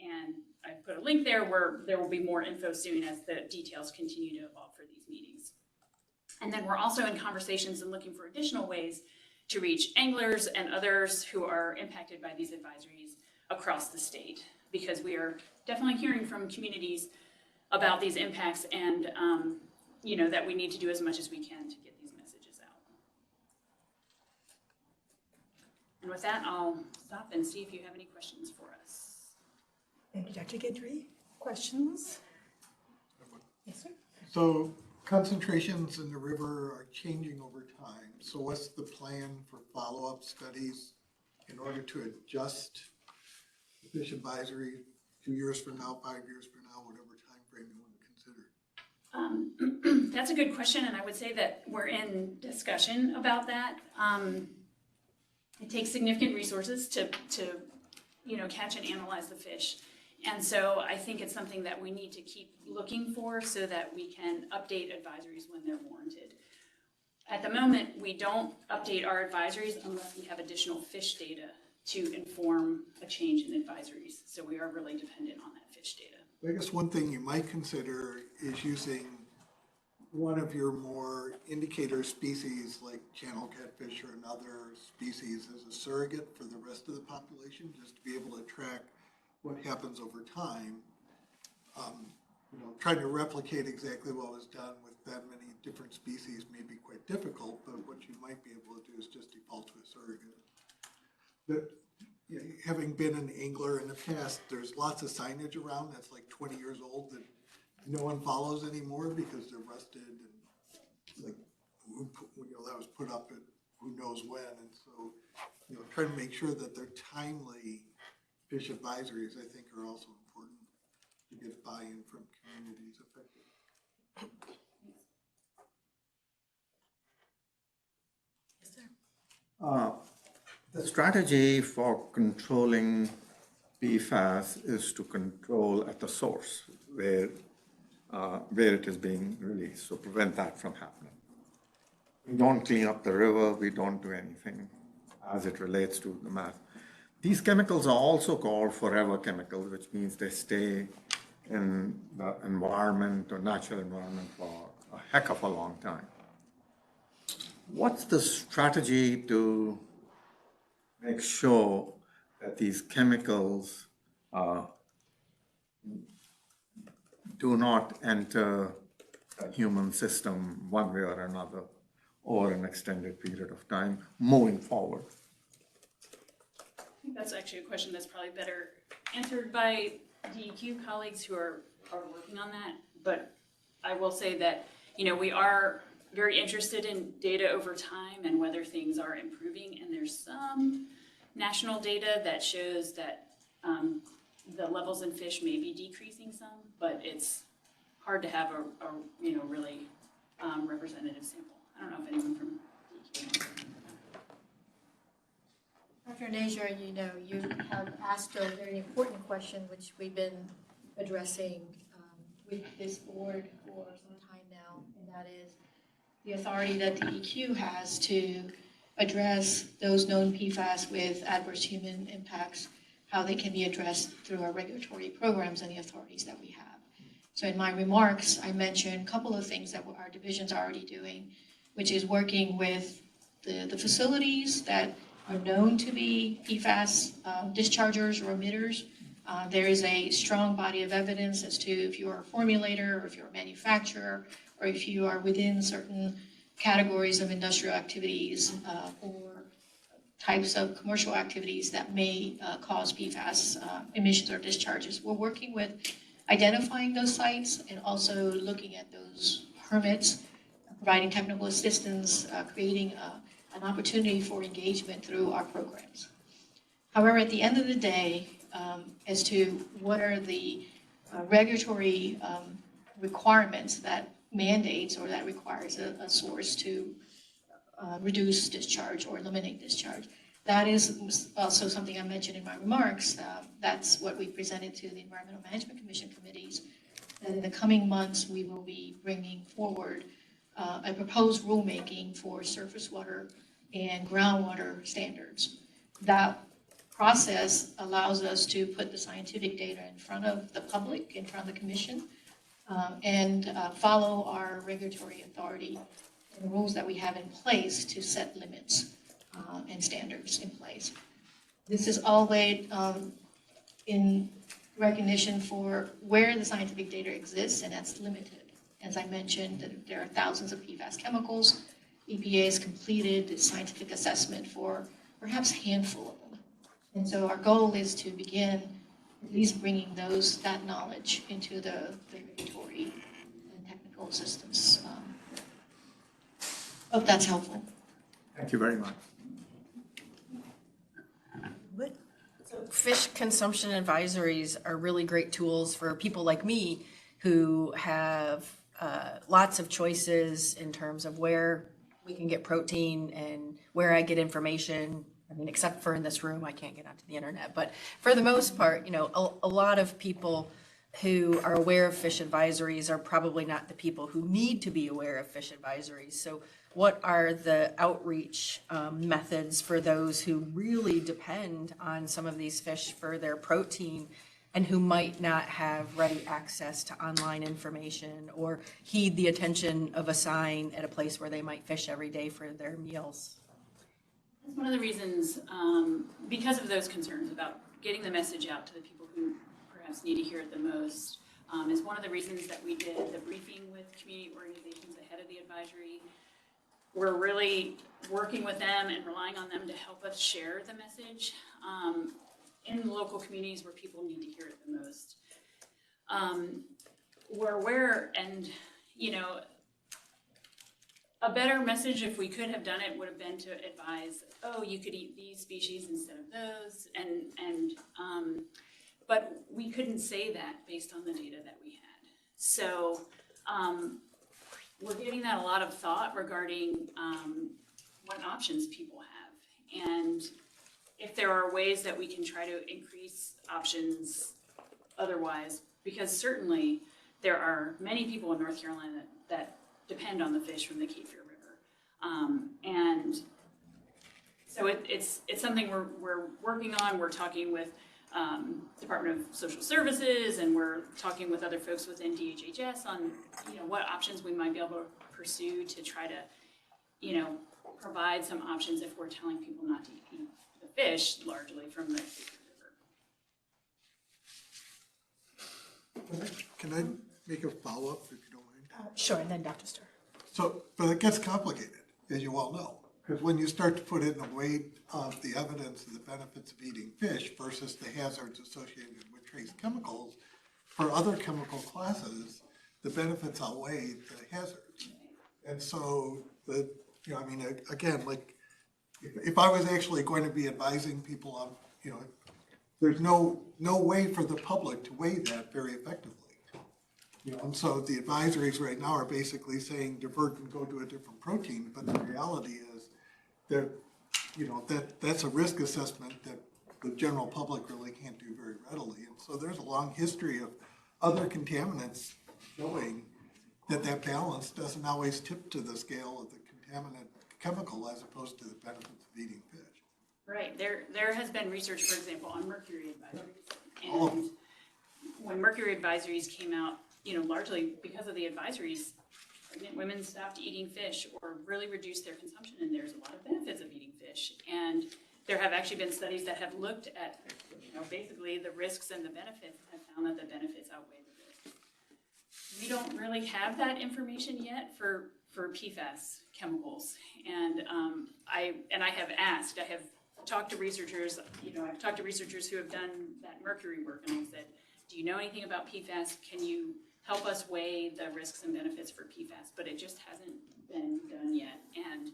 And I put a link there where there will be more info soon as the details continue to evolve for these meetings. And then we're also in conversations and looking for additional ways to reach anglers and others who are impacted by these advisories across the state, because we are definitely hearing from communities about these impacts and that we need to do as much as we can to get these messages out. And with that, I'll stop and see if you have any questions for us. Thank you, Dr. Guidry. Questions? Yes, sir. So concentrations in the river are changing over time. So what's the plan for follow-up studies in order to adjust the fish advisory 2 years from now, 5 years from now, whatever time frame you want to consider? That's a good question, and I would say that we're in discussion about that. It takes significant resources to catch and analyze the fish. And so I think it's something that we need to keep looking for so that we can update advisories when they're warranted. At the moment, we don't update our advisories unless we have additional fish data to inform a change in advisories. So we are really dependent on that fish data. I guess one thing you might consider is using one of your more indicator species like channel catfish or another species as a surrogate for the rest of the population, just to be able to track what happens over time. Trying to replicate exactly what was done with that many different species may be quite difficult, but what you might be able to do is just default to a surrogate. But having been an angler in the past, there's lots of signage around that's like 20 years old that no one follows anymore because they're rusted and like that was put up at who knows when. And so trying to make sure that they're timely fish advisories, I think, are also important to get buy-in from communities affected. Yes, sir. The strategy for controlling PFAS is to control at the source where it is being released, so prevent that from happening. We don't clean up the river, we don't do anything as it relates to the mass. These chemicals are also called forever chemicals, which means they stay in the environment or natural environment for a heck of a long time. What's the strategy to make sure that these chemicals do not enter the human system one way or another over an extended period of time moving forward? I think that's actually a question that's probably better answered by DEQ colleagues who are working on that. But I will say that, we are very interested in data over time and whether things are improving. And there's some national data that shows that the levels in fish may be decreasing some, but it's hard to have a really representative sample. I don't know if anyone from DEQ. Dr. Nazier, you have asked a very important question, which we've been addressing with this board for some time now, and that is the authority that the DEQ has to address those known PFAS with adverse human impacts, how they can be addressed through our regulatory programs and the authorities that we have. So in my remarks, I mentioned a couple of things that our division's already doing, which is working with the facilities that are known to be PFAS dischargers or emitters. There is a strong body of evidence as to if you're a formulator or if you're a manufacturer or if you are within certain categories of industrial activities or types of commercial activities that may cause PFAS emissions or discharges. We're working with identifying those sites and also looking at those permits, providing technical assistance, creating an opportunity for engagement through our programs. However, at the end of the day, as to what are the regulatory requirements that mandates or that requires a source to reduce discharge or eliminate discharge, that is also something I mentioned in my remarks. That's what we presented to the Environmental Management Commission committees, that in the coming months we will be bringing forward a proposed rulemaking for surface water and groundwater standards. That process allows us to put the scientific data in front of the public, in front of the commission, and follow our regulatory authority and the rules that we have in place to set limits and standards in place. This is all laid in recognition for where the scientific data exists, and that's limited. As I mentioned, there are thousands of PFAS chemicals. EPA has completed the scientific assessment for perhaps a handful of them. And so our goal is to begin at least bringing that knowledge into the regulatory and technical systems. Hope that's helpful. Thank you very much. What? Fish consumption advisories are really great tools for people like me who have lots of choices in terms of where we can get protein and where I get information. I mean, except for in this room, I can't get onto the internet. But for the most part, you know, a lot of people who are aware of fish advisories are probably not the people who need to be aware of fish advisories. So what are the outreach methods for those who really depend on some of these fish for their protein and who might not have ready access to online information or heed the attention of a sign at a place where they might fish every day for their meals? That's one of the reasons, because of those concerns about getting the message out to the people who perhaps need to hear it the most, is one of the reasons that we did the briefing with community organizations ahead of the advisory. We're really working with them and relying on them to help us share the message in the local communities where people need to hear it the most. We're aware, and you know, a better message, if we could have done it, would have been to advise, oh, you could eat these species instead of those, but we couldn't say that based on the data that we had. So we're giving that a lot of thought regarding what options people have, and if there are ways that we can try to increase options otherwise, because certainly there are many people in North Carolina that depend on the fish from the Cape Fear River. And so it's something we're working on. We're talking with Department of Social Services, and we're talking with other folks within DHHS on, you know, what options we might be able to pursue to try to, you know, provide some options if we're telling people not to eat the fish largely from the Cape Fear River. Can I make a follow-up if you don't mind? Sure, and then Dr. Starr. So, but it gets complicated, as you all know, because when you start to put in the weight of the evidence of the benefits of eating fish versus the hazards associated with trace chemicals, for other chemical classes, the benefits outweigh the hazards. And so, you know, I mean, again, like, if I was actually going to be advising people on, you know, there's no way for the public to weigh that very effectively. You know, and so the advisories right now are basically saying divert and go to a different protein, but the reality is that, you know, that's a risk assessment that the general public really can't do very readily. And so there's a long history of other contaminants showing that balance doesn't always tip to the scale of the contaminant chemical as opposed to the benefits of eating fish. Right, there has been research, for example, on mercury advisories. And when mercury advisories came out, you know, largely because of the advisories, pregnant women stopped eating fish or really reduced their consumption, and there's a lot of benefits of eating fish. And there have actually been studies that have looked at, you know, basically the risks and the benefits and have found that the benefits outweigh the risks. We don't really have that information yet for PFAS chemicals, and I have asked, I have talked to researchers, you know, I've talked to researchers who have done that mercury work, and I said, do you know anything about PFAS? Can you help us weigh the risks and benefits for PFAS? But it just hasn't been done yet. And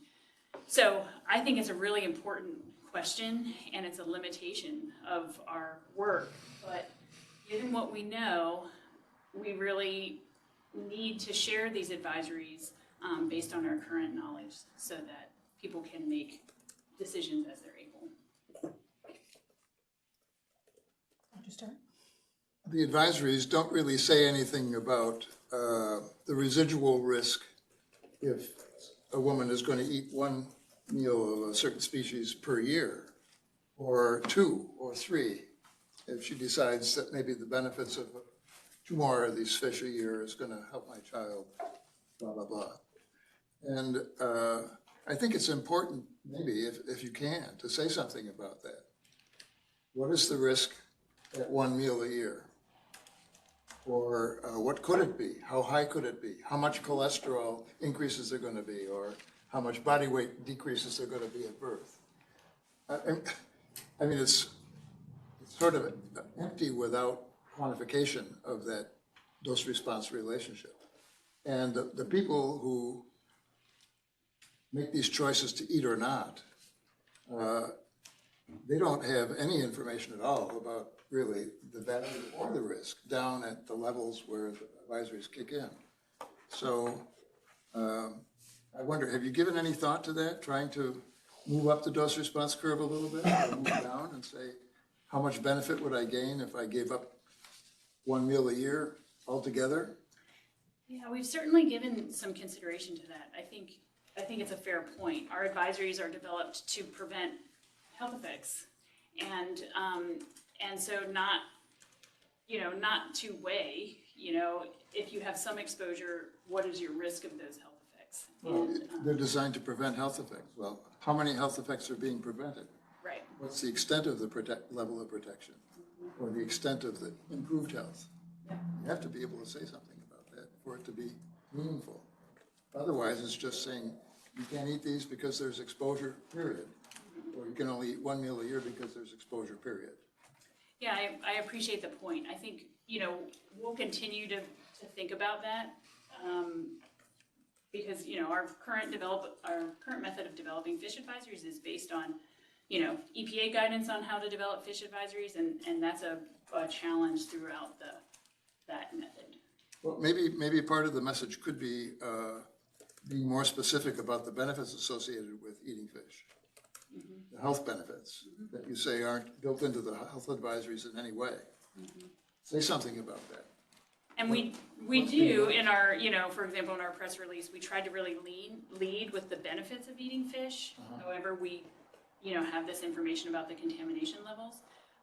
so I think it's a really important question, and it's a limitation of our work. But given what we know, we really need to share these advisories based on our current knowledge so that people can make decisions as they're able. Dr. Starr? The advisories don't really say anything about the residual risk if a woman is going to eat one meal of a certain species per year. or 2 or 3, if she decides that maybe the benefits of 2 more of these fish a year is going to help my child, blah, blah, blah. And I think it's important, maybe, if you can, to say something about that. What is the risk at 1 meal a year? Or what could it be? How high could it be? How much cholesterol increases are going to be? Or how much body weight decreases are going to be at birth? I mean, it's sort of empty without quantification of that dose-response relationship. And the people who make these choices to eat or not, they don't have any information at all about really the value or the risk down at the levels where the advisories kick in. So I wonder, have you given any thought to that, trying to move up the dose response curve a little bit, or move down and say, how much benefit would I gain if I gave up 1 meal a year altogether? Yeah, we've certainly given some consideration to that. I think it's a fair point. Our advisories are developed to prevent health effects, and so not to weigh, if you have some exposure, what is your risk of those health effects? Well, they're designed to prevent health effects. Well, how many health effects are being prevented? Right. What's the extent of the level of protection, or the extent of the improved health? Yeah. You have to be able to say something about that for it to be meaningful. Otherwise, it's just saying, you can't eat these because there's exposure, period. Or you can only eat 1 meal a year because there's exposure, period. Yeah, I appreciate the point. I think, we'll continue to think about that, because, our current method of developing fish advisories is based on, EPA guidance on how to develop fish advisories, and that's a challenge throughout that method. Well, maybe part of the message could be being more specific about the benefits associated with eating fish. The health benefits that you say aren't built into the health advisories in any way. Say something about that. And we do in our, for example, in our press release, we tried to really lead with the benefits of eating fish. However, we, have this information about the contamination levels.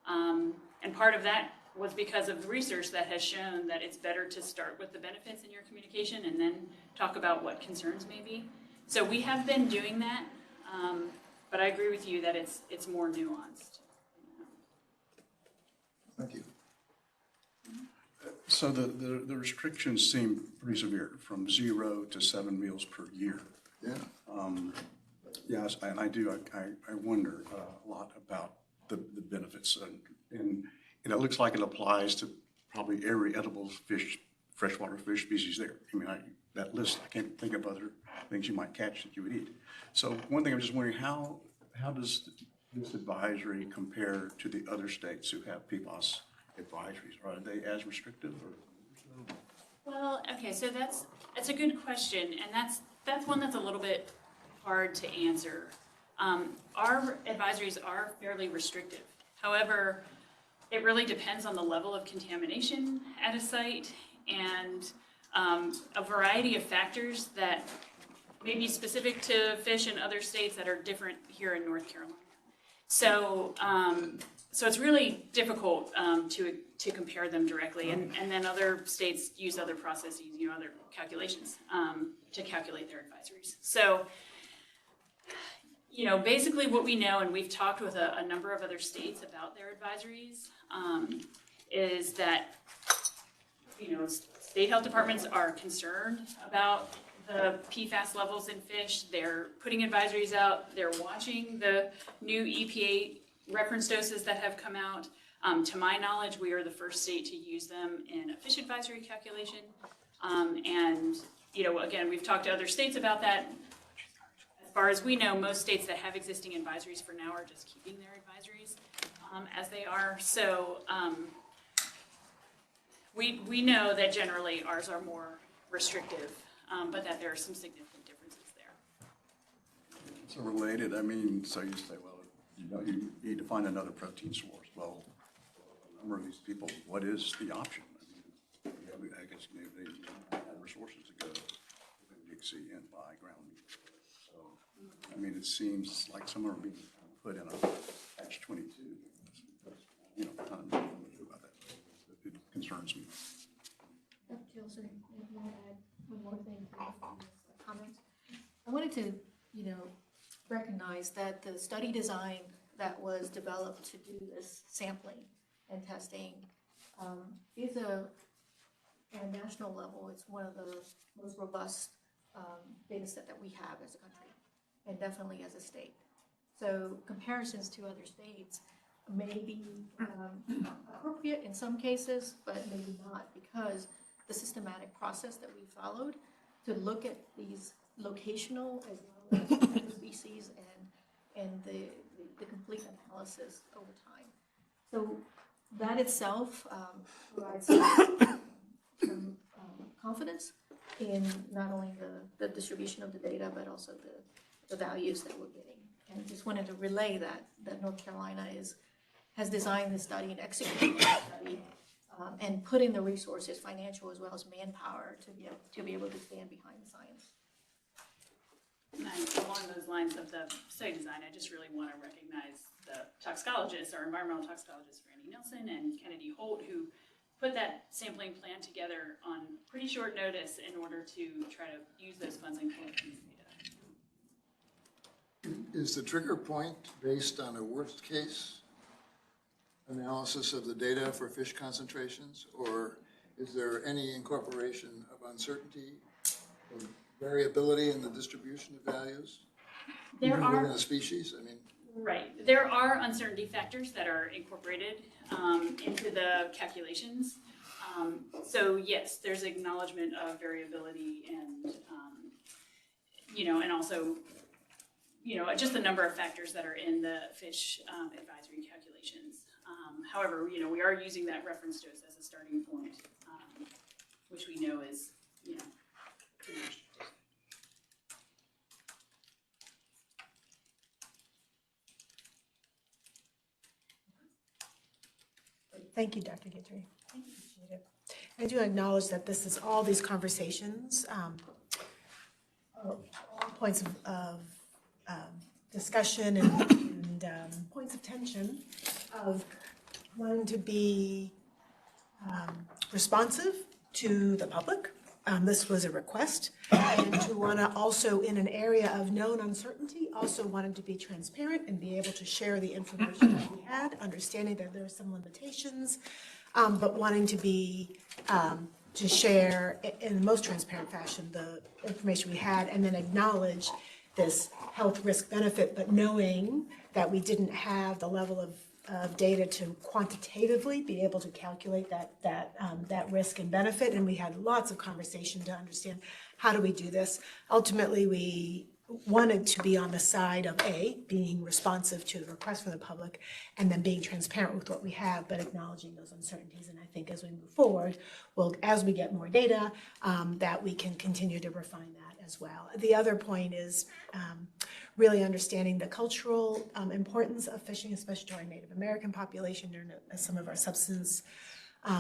And part of that was because of the research that has shown that it's better to start with the benefits in your communication and then talk about what concerns may be. So we have been doing that, but I agree with you that it's more nuanced. Thank you. So the restrictions seem pretty severe, from 0 to 7 meals per year. Yeah. Yes, and I wonder a lot about the benefits, and it looks like it applies to probably every edible fish, freshwater fish species there. I mean, that list, I can't think of other things you might catch that you would eat. So one thing I'm just wondering, how does this advisory compare to the other states who have PFAS advisories? Are they as restrictive, or? Well, okay, so that's a good question, and that's one that's a little bit hard to answer. Our advisories are fairly restrictive. However, it really depends on the level of contamination at a site and a variety of factors that may be specific to fish in other states that are different here in North Carolina. So, so it's really difficult to compare them directly, and then other states use other processes, other calculations to calculate their advisories. So, basically what we know, and we've talked with a number of other states about their advisories, is that, state health departments are concerned about the PFAS levels in fish. They're putting advisories out. They're watching the new EPA reference doses that have come out. To my knowledge, we are the first state to use them in a fish advisory calculation. And, again, we've talked to other states about that. As far as we know, most states that have existing advisories for now are just keeping their advisories as they are. So we know that generally ours are more restrictive, but that there are some significant differences there. So related, so you say, well, you need to find another protein source. Well, a number of these people, what is the option? I guess maybe they don't have resources to go from Dixie and buy ground meat. So, it seems like some are being put in a catch 22. You know, I don't know about that. It concerns me. Dr. Gilson, if you want to add one more thing to this comment. I wanted to, recognize that the study design that was developed to do this sampling and testing is at a national level, it's one of the most robust data set that we have as a country, and definitely as a state. So comparisons to other states may be appropriate in some cases, but maybe not, because the systematic process that we followed to look at these locational as well as species and the complete analysis over time. So that itself provides some confidence in not only the distribution of the data, but also the values that we're getting. And just wanted to relay that North Carolina has designed this study and executed the study and put in the resources, financial as well as manpower, to be able to stand behind the science. And along those lines of the study design, I just really want to recognize the toxicologists, our environmental toxicologist, Randy Nelson and Kennedy Holt, who put that sampling plan together on pretty short notice in order to try to use those funds and collect these data. Is the trigger point based on a worst case analysis of the data for fish concentrations, or is there any incorporation of uncertainty or variability in the distribution of values? There Even are, within a species, I mean. right, there are uncertainty factors that are incorporated into the calculations. So yes, there's acknowledgement of variability and, and also, just the number of factors that are in the fish advisory calculations. However, we are using that reference dose as a starting point, which we know is, pretty much. Thank you, Dr. Guidry. Appreciate it. I do acknowledge that this is all these conversations, are all points of discussion and points of tension of wanting to be responsive to the public. This was a request, and to want to also, in an area of known uncertainty, also wanted to be transparent and be able to share the information that we had, understanding that there are some limitations, but wanting to be to share in the most transparent fashion the information we had, and then acknowledge this health risk benefit, but knowing that we didn't have the level of data to quantitatively be able to calculate that risk and benefit, and we had lots of conversation to understand how do we do this. Ultimately, we wanted to be on the side of being responsive to the request from the public, and then being transparent with what we have, but acknowledging those uncertainties. And I think as we move forward, as we get more data, that we can continue to refine that as well. The other point is really understanding the cultural importance of fishing, especially to our Native American population, or some of our subsistence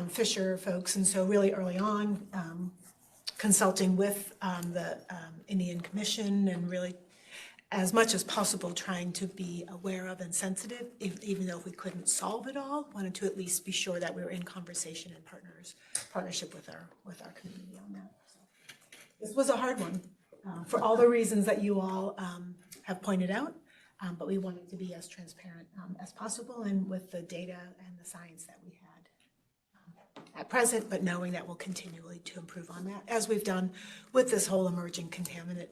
fisher folks. And so really early on, consulting with the Indian Commission, and really as much as possible trying to be aware of and sensitive, even though if we couldn't solve it all, wanted to at least be sure that we were in conversation and partnership with our community on that. So this was a hard one for all the reasons that you all have pointed out, but we wanted to be as transparent as possible, and with the data and the science that we had at present, but knowing that we'll continually to improve on that, as we've done with this whole emerging contaminant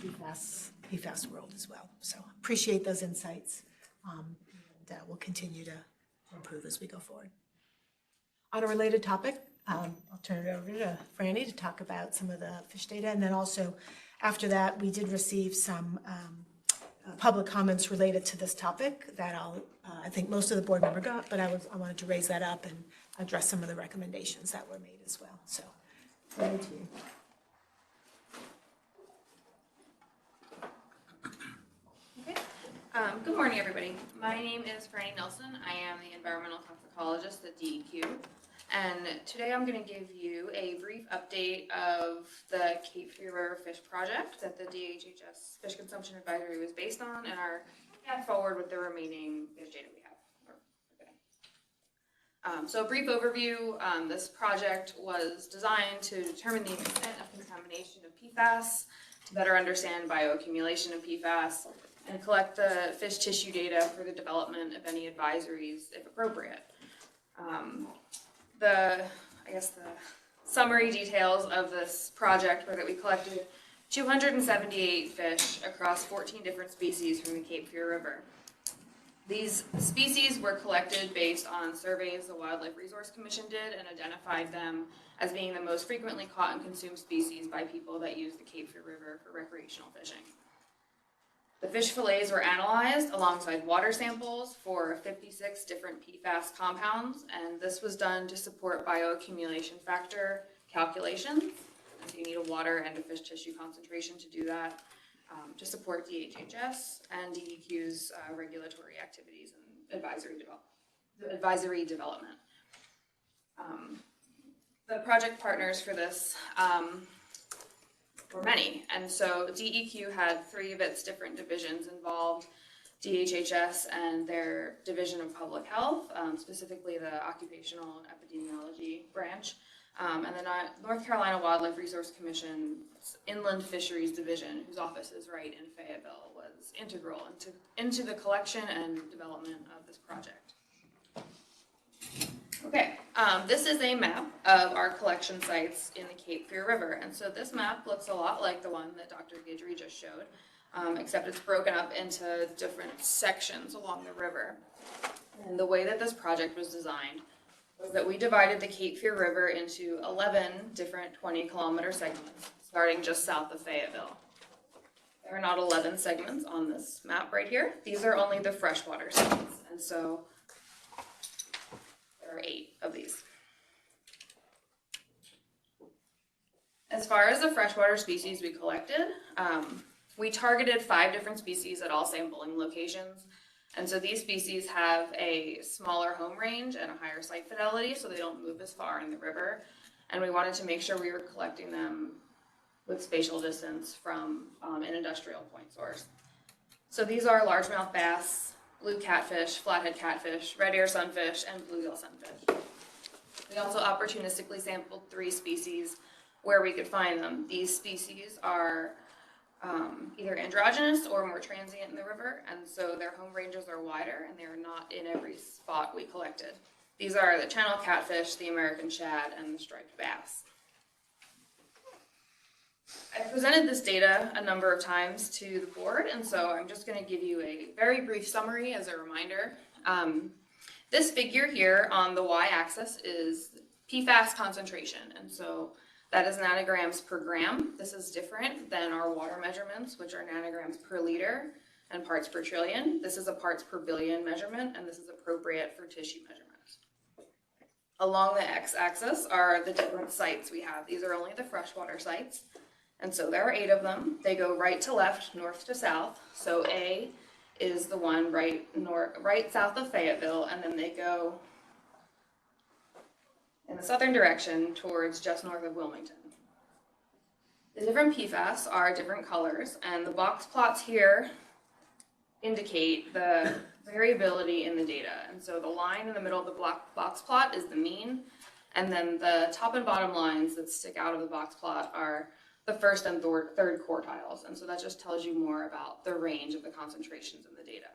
PFAS world as well. So appreciate those insights, and we'll continue to improve as we go forward. On a related topic, I'll turn it over to Franny to talk about some of the fish data, and then also after that, we did receive some public comments related to this topic that I think most of the board member got, but I wanted to raise that up and address some of the recommendations that were made as well. So, over to you. Okay. Good morning, everybody. My name is Franny Nelson. I am the environmental toxicologist at DEQ. And today I'm going to give you a brief update of the Cape Fear River Fish Project that the DHHS Fish Consumption Advisory was based on, and our and forward with the remaining fish data we have. So a brief overview, this project was designed to determine the extent of contamination of PFAS, to better understand bioaccumulation of PFAS, and collect the fish tissue data for the development of any advisories if appropriate. The summary details of this project were that we collected 278 fish across 14 different species from the Cape Fear River. These species were collected based on surveys the Wildlife Resource Commission did and identified them as being the most frequently caught and consumed species by people that use the Cape Fear River for recreational fishing. The fish fillets were analyzed alongside water samples for 56 different PFAS compounds, and this was done to support bioaccumulation factor calculations. And so you need a water and a fish tissue concentration to do that, to support DHHS and DEQ's regulatory activities and advisory development. The project partners for this were many, and so DEQ had 3 of its different divisions involved: DHHS and their Division of Public Health, specifically the Occupational and Epidemiology branch, and the North Carolina Wildlife Resource Commission's Inland Fisheries Division, whose office is right in Fayetteville, was integral into the collection and development of this project. Okay, this is a map of our collection sites in the Cape Fear River, and so this map looks a lot like the one that Dr. Guidry just showed, except it's broken up into different sections along the river. And the way that this project was designed was that we divided the Cape Fear River into 11 different 20-kilometer segments, starting just south of Fayetteville. There are not 11 segments on this map right here. These are only the freshwater segments, and so there are 8 of these. As far as the freshwater species we collected, we targeted 5 different species at all sampling locations. And so these species have a smaller home range and a higher site fidelity, so they don't move as far in the river. And we wanted to make sure we were collecting them with spatial distance from an industrial point source. So these are largemouth bass, blue catfish, flathead catfish, red ear sunfish, and bluegill sunfish. We also opportunistically sampled 3 species where we could find them. These species are either androgynous or more transient in the river, and so their home ranges are wider and they are not in every spot we collected. These are the channel catfish, the American shad, and the striped bass. I presented this data a number of times to the board, and so I'm just going to give you a very brief summary as a reminder. This figure here on the y-axis is PFAS concentration, and so that is nanograms per gram. This is different than our water measurements, which are nanograms per liter and parts per trillion. This is a parts per billion measurement, and this is appropriate for tissue measurements. Along the x-axis are the different sites we have. These are only the freshwater sites, and so there are 8 of them. They go right to left, north to south. So A is the one right south of Fayetteville, and then they go in the southern direction towards just north of Wilmington. The different PFAS are different colors, and the box plots here indicate the variability in the data. And so the line in the middle of the box plot is the mean, and then the top and bottom lines that stick out of the box plot are the first and third quartiles. And so that just tells you more about the range of the concentrations in the data.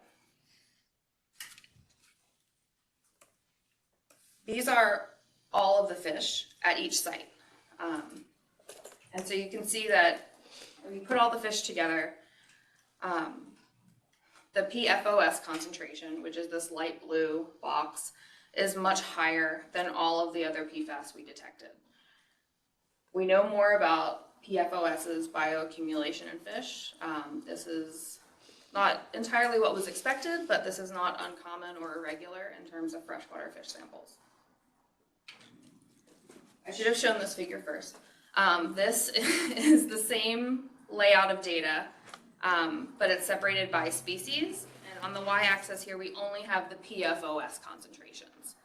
These are all of the fish at each site. And so you can see that when you put all the fish together, the PFOS concentration, which is this light blue box, is much higher than all of the other PFAS we detected. We know more about PFOS's bioaccumulation in fish. This is not entirely what was expected, but this is not uncommon or irregular in terms of freshwater fish samples. I should have shown this figure first. This is the same layout of data, but it's separated by species. And on the y-axis here, we only have the PFOS concentrations.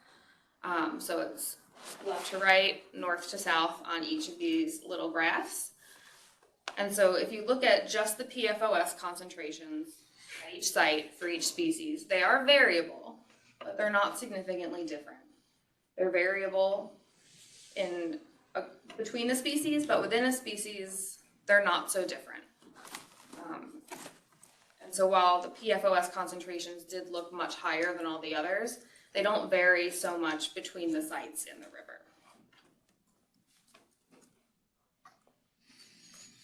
So it's left to right, north to south on each of these little graphs. And so if you look at just the PFOS concentrations, at each site for each species. They are variable, but they're not significantly different. They're variable between the species, but within a species, they're not so different. And so while the PFOS concentrations did look much higher than all the others, they don't vary so much between the sites in the river.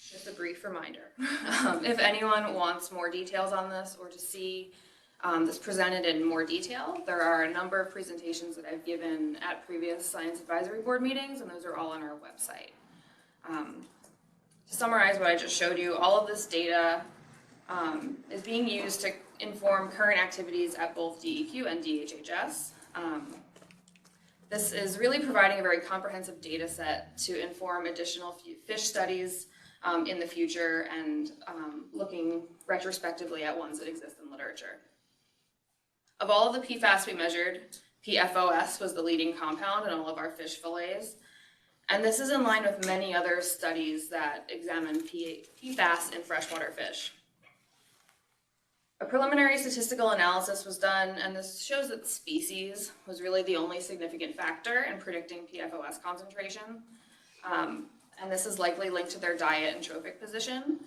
Just a brief reminder. If anyone wants more details on this or to see this presented in more detail, there are a number of presentations that I've given at previous Science Advisory Board meetings, and those are all on our website. To summarize what I just showed you, all of this data is being used to inform current activities at both DEQ and DHHS. This is really providing a very comprehensive data set to inform additional fish studies in the future and looking retrospectively at ones that exist in literature. Of all of the PFAS we measured, PFOS was the leading compound in all of our fish fillets. And this is in line with many other studies that examine PFAS in freshwater fish. A preliminary statistical analysis was done, and this shows that species was really the only significant factor in predicting PFOS concentration. And this is likely linked to their diet and trophic position.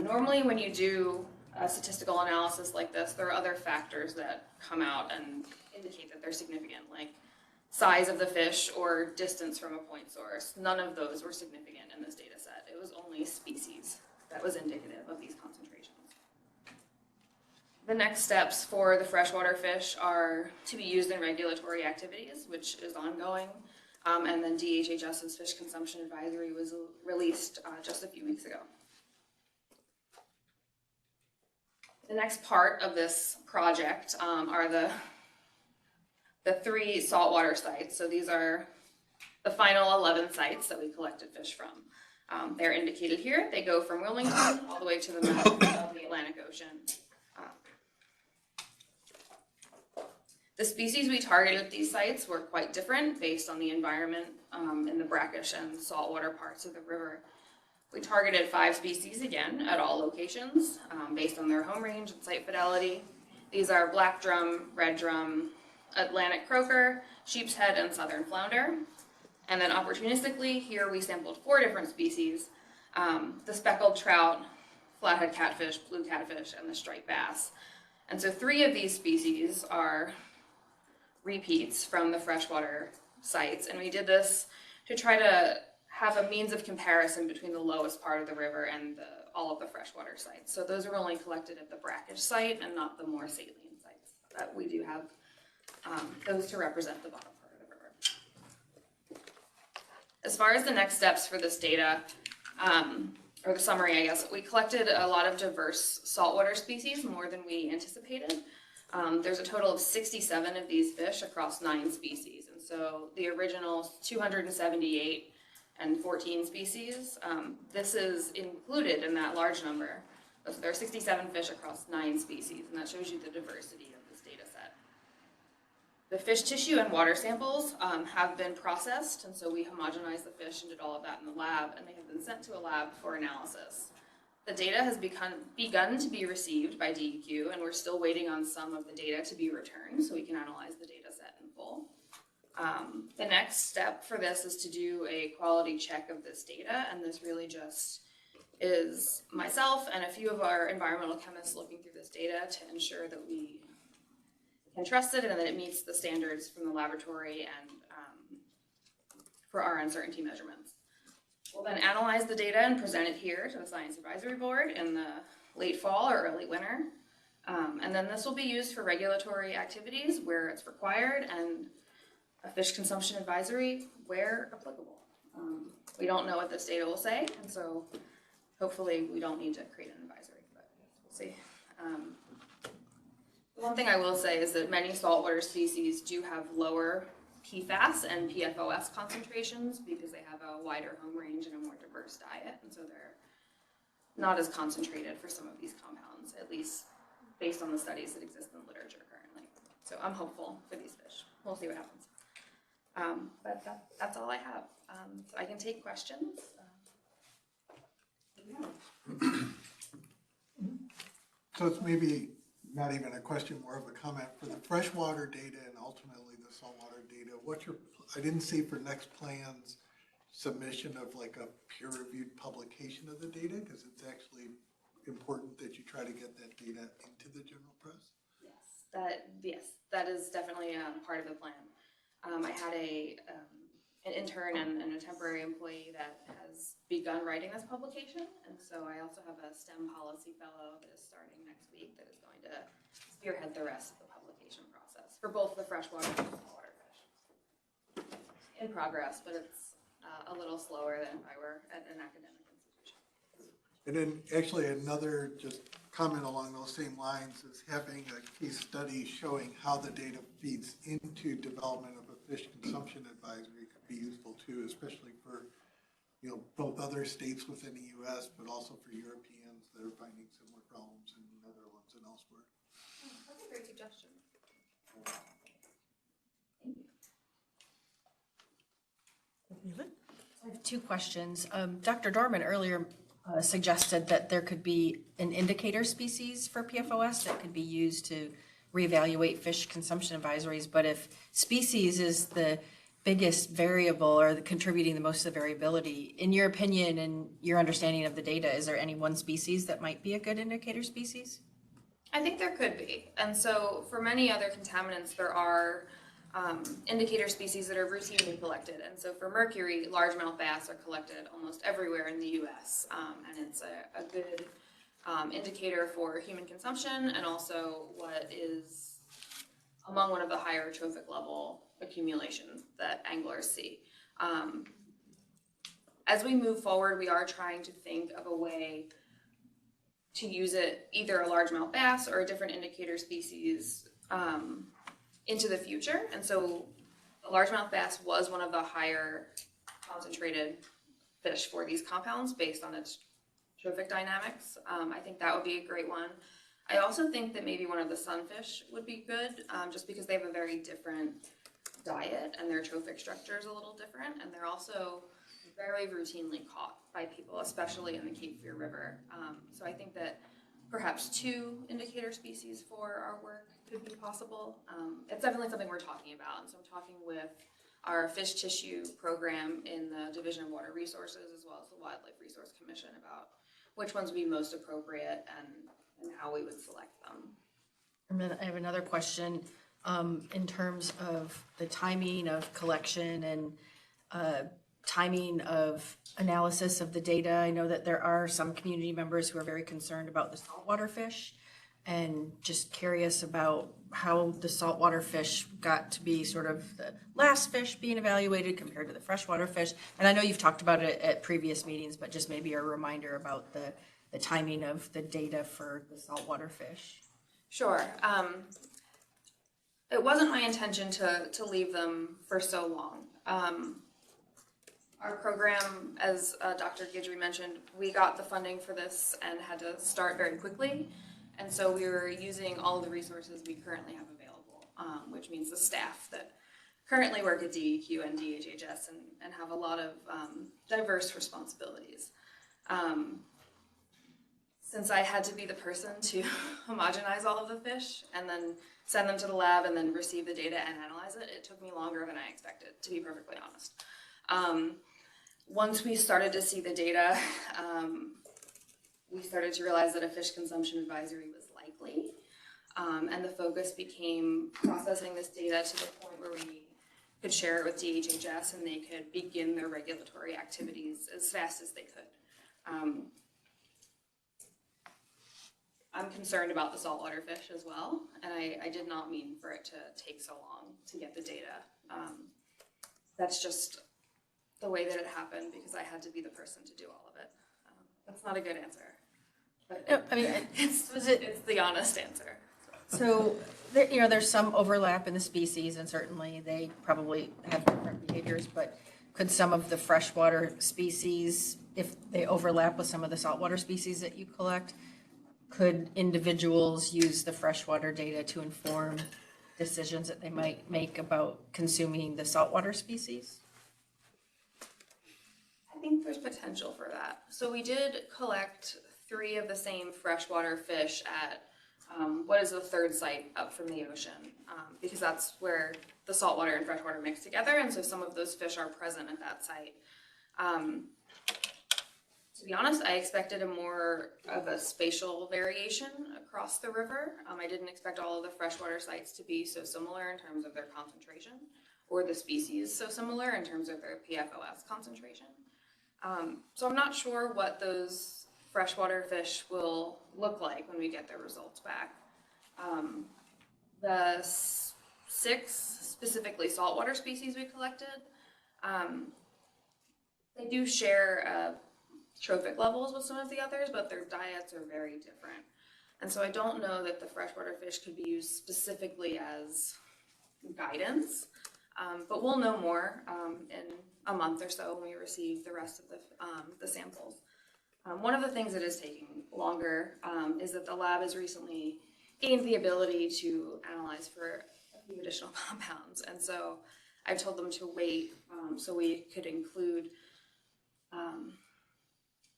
Normally when you do a statistical analysis like this, there are other factors that come out and indicate that they're significant, like size of the fish or distance from a point source. None of those were significant in this data set. It was only species that was indicative of these concentrations. The next steps for the freshwater fish are to be used in regulatory activities, which is ongoing. And then DHHS's Fish Consumption Advisory was released just a few weeks ago. The next part of this project are the 3 saltwater sites. So these are the final 11 sites that we collected fish from. They're indicated here. They go from Wilmington all the way to the mouth of the Atlantic Ocean. The species we targeted at these sites were quite different based on the environment in the brackish and saltwater parts of the river. We targeted 5 species again at all locations based on their home range and site fidelity. These are black drum, red drum, Atlantic croaker, sheep's head, and southern flounder. And then opportunistically, here we sampled 4 different species, the speckled trout, flathead catfish, blue catfish, and the striped bass. And so 3 of these species are repeats from the freshwater sites, and we did this to try to have a means of comparison between the lowest part of the river and all of the freshwater sites. So those are only collected at the brackish site and not the more saline sites. But we do have those to represent the bottom part of the river. As far as the next steps for this data, or the summary, I guess, we collected a lot of diverse saltwater species, more than we anticipated. There's a total of 67 of these fish across 9 species. And so the original 278 and 14 species, this is included in that large number. So there are 67 fish across 9 species, and that shows you the diversity of this data set. The fish tissue and water samples have been processed, and so we homogenized the fish and did all of that in the lab, and they have been sent to a lab for analysis. The data has begun to be received by DEQ, and we're still waiting on some of the data to be returned so we can analyze the data set in full. The next step for this is to do a quality check of this data, and this really just is myself and a few of our environmental chemists looking through this data to ensure that we can trust it and that it meets the standards from the laboratory and for our uncertainty measurements. We'll then analyze the data and present it here to the Science Advisory Board in the late fall or early winter. And then this will be used for regulatory activities where it's required and a fish consumption advisory where applicable. We don't know what this data will say, and so hopefully we don't need to create an advisory, but we'll see. The one thing I will say is that many saltwater species do have lower PFAS and PFOS concentrations because they have a wider home range and a more diverse diet, and so they're not as concentrated for some of these compounds, at least based on the studies that exist in literature currently. So I'm hopeful for these fish. We'll see what happens. But that's all I have. So I can take questions. So it's maybe not even a question, more of a comment for the freshwater data and ultimately the saltwater data. I didn't see for next plan's submission of like a peer-reviewed publication of the data, because it's actually important that you try to get that data into the general press. Yes, that is definitely part of the plan. I had an intern and a temporary employee that has begun writing this publication, and so I also have a STEM policy fellow that is starting next week that is going to spearhead the rest of the publication process for both the freshwater and saltwater fish. In progress, but it's a little slower than if I were at an academic institution. And then actually another just comment along those same lines is having a case study showing how the data feeds into development of a fish consumption advisory could be useful too, especially for, both other states within the US, but also for Europeans that are finding similar problems in the Netherlands and elsewhere. That's a great suggestion. I have two questions. Dr. Dorman earlier suggested that there could be an indicator species for PFOS that could be used to reevaluate fish consumption advisories. But if species is the biggest variable or contributing the most of the variability, in your opinion and your understanding of the data, is there any one species that might be a good indicator species? I think there could be. And so for many other contaminants, there are indicator species that are routinely collected. And so for mercury, largemouth bass are collected almost everywhere in the US. And it's a good indicator for human consumption and also what is among one of the higher trophic level accumulations that anglers see. As we move forward, we are trying to think of a way to use it, either a largemouth bass or a different indicator species into the future. And so a largemouth bass was one of the higher concentrated fish for these compounds based on its trophic dynamics. I think that would be a great one. I also think that maybe one of the sunfish would be good, just because they have a very different diet and their trophic structure is a little different, and they're also very routinely caught by people, especially in the Cape Fear River. So I think that perhaps 2 indicator species for our work could be possible. It's definitely something we're talking about, and so I'm talking with our fish tissue program in the Division of Water Resources as well as the Wildlife Resource Commission about which ones would be most appropriate and how we would select them. And then I have another question in terms of the timing of collection and timing of analysis of the data. I know that there are some community members who are very concerned about the saltwater fish, and just curious about how the saltwater fish got to be sort of the last fish being evaluated compared to the freshwater fish. And I know you've talked about it at previous meetings, but just maybe a reminder about the timing of the data for the saltwater fish. Sure. It wasn't my intention to leave them for so long. Our program, as Dr. Guidry mentioned, we got the funding for this and had to start very quickly. And so we were using all of the resources we currently have available, which means the staff that currently work at DEQ and DHHS and have a lot of diverse responsibilities. Since I had to be the person to homogenize all of the fish and then send them to the lab and then receive the data and analyze it, it took me longer than I expected, to be perfectly honest. Once we started to see the data, we started to realize that a fish consumption advisory was likely, and the focus became processing this data to the point where we could share it with DHHS and they could begin their regulatory activities as fast as they could. I'm concerned about the saltwater fish as well, and I did not mean for it to take so long to get the data. That's just the way that it happened because I had to be the person to do all of it. That's not a good answer, but No, I mean, it's the honest answer. So, there's some overlap in the species, and certainly they probably have different behaviors, but could some of the freshwater species, if they overlap with some of the saltwater species that you collect, could individuals use the freshwater data to inform decisions that they might make about consuming the saltwater species? I think there's potential for that. So we did collect 3 of the same freshwater fish at what is the third site up from the ocean, because that's where the saltwater and freshwater mix together, and so some of those fish are present at that site. To be honest, I expected more of a spatial variation across the river. I didn't expect all of the freshwater sites to be so similar in terms of their concentration, or the species so similar in terms of their PFOS concentration. So I'm not sure what those freshwater fish will look like when we get their results back. The 6 specifically saltwater species we collected, they do share trophic levels with some of the others, but their diets are very different. And so I don't know that the freshwater fish could be used specifically as guidance, but we'll know more in a month or so when we receive the rest of the samples. One of the things that is taking longer is that the lab has recently gained the ability to analyze for a few additional compounds. And so I've told them to wait so we could include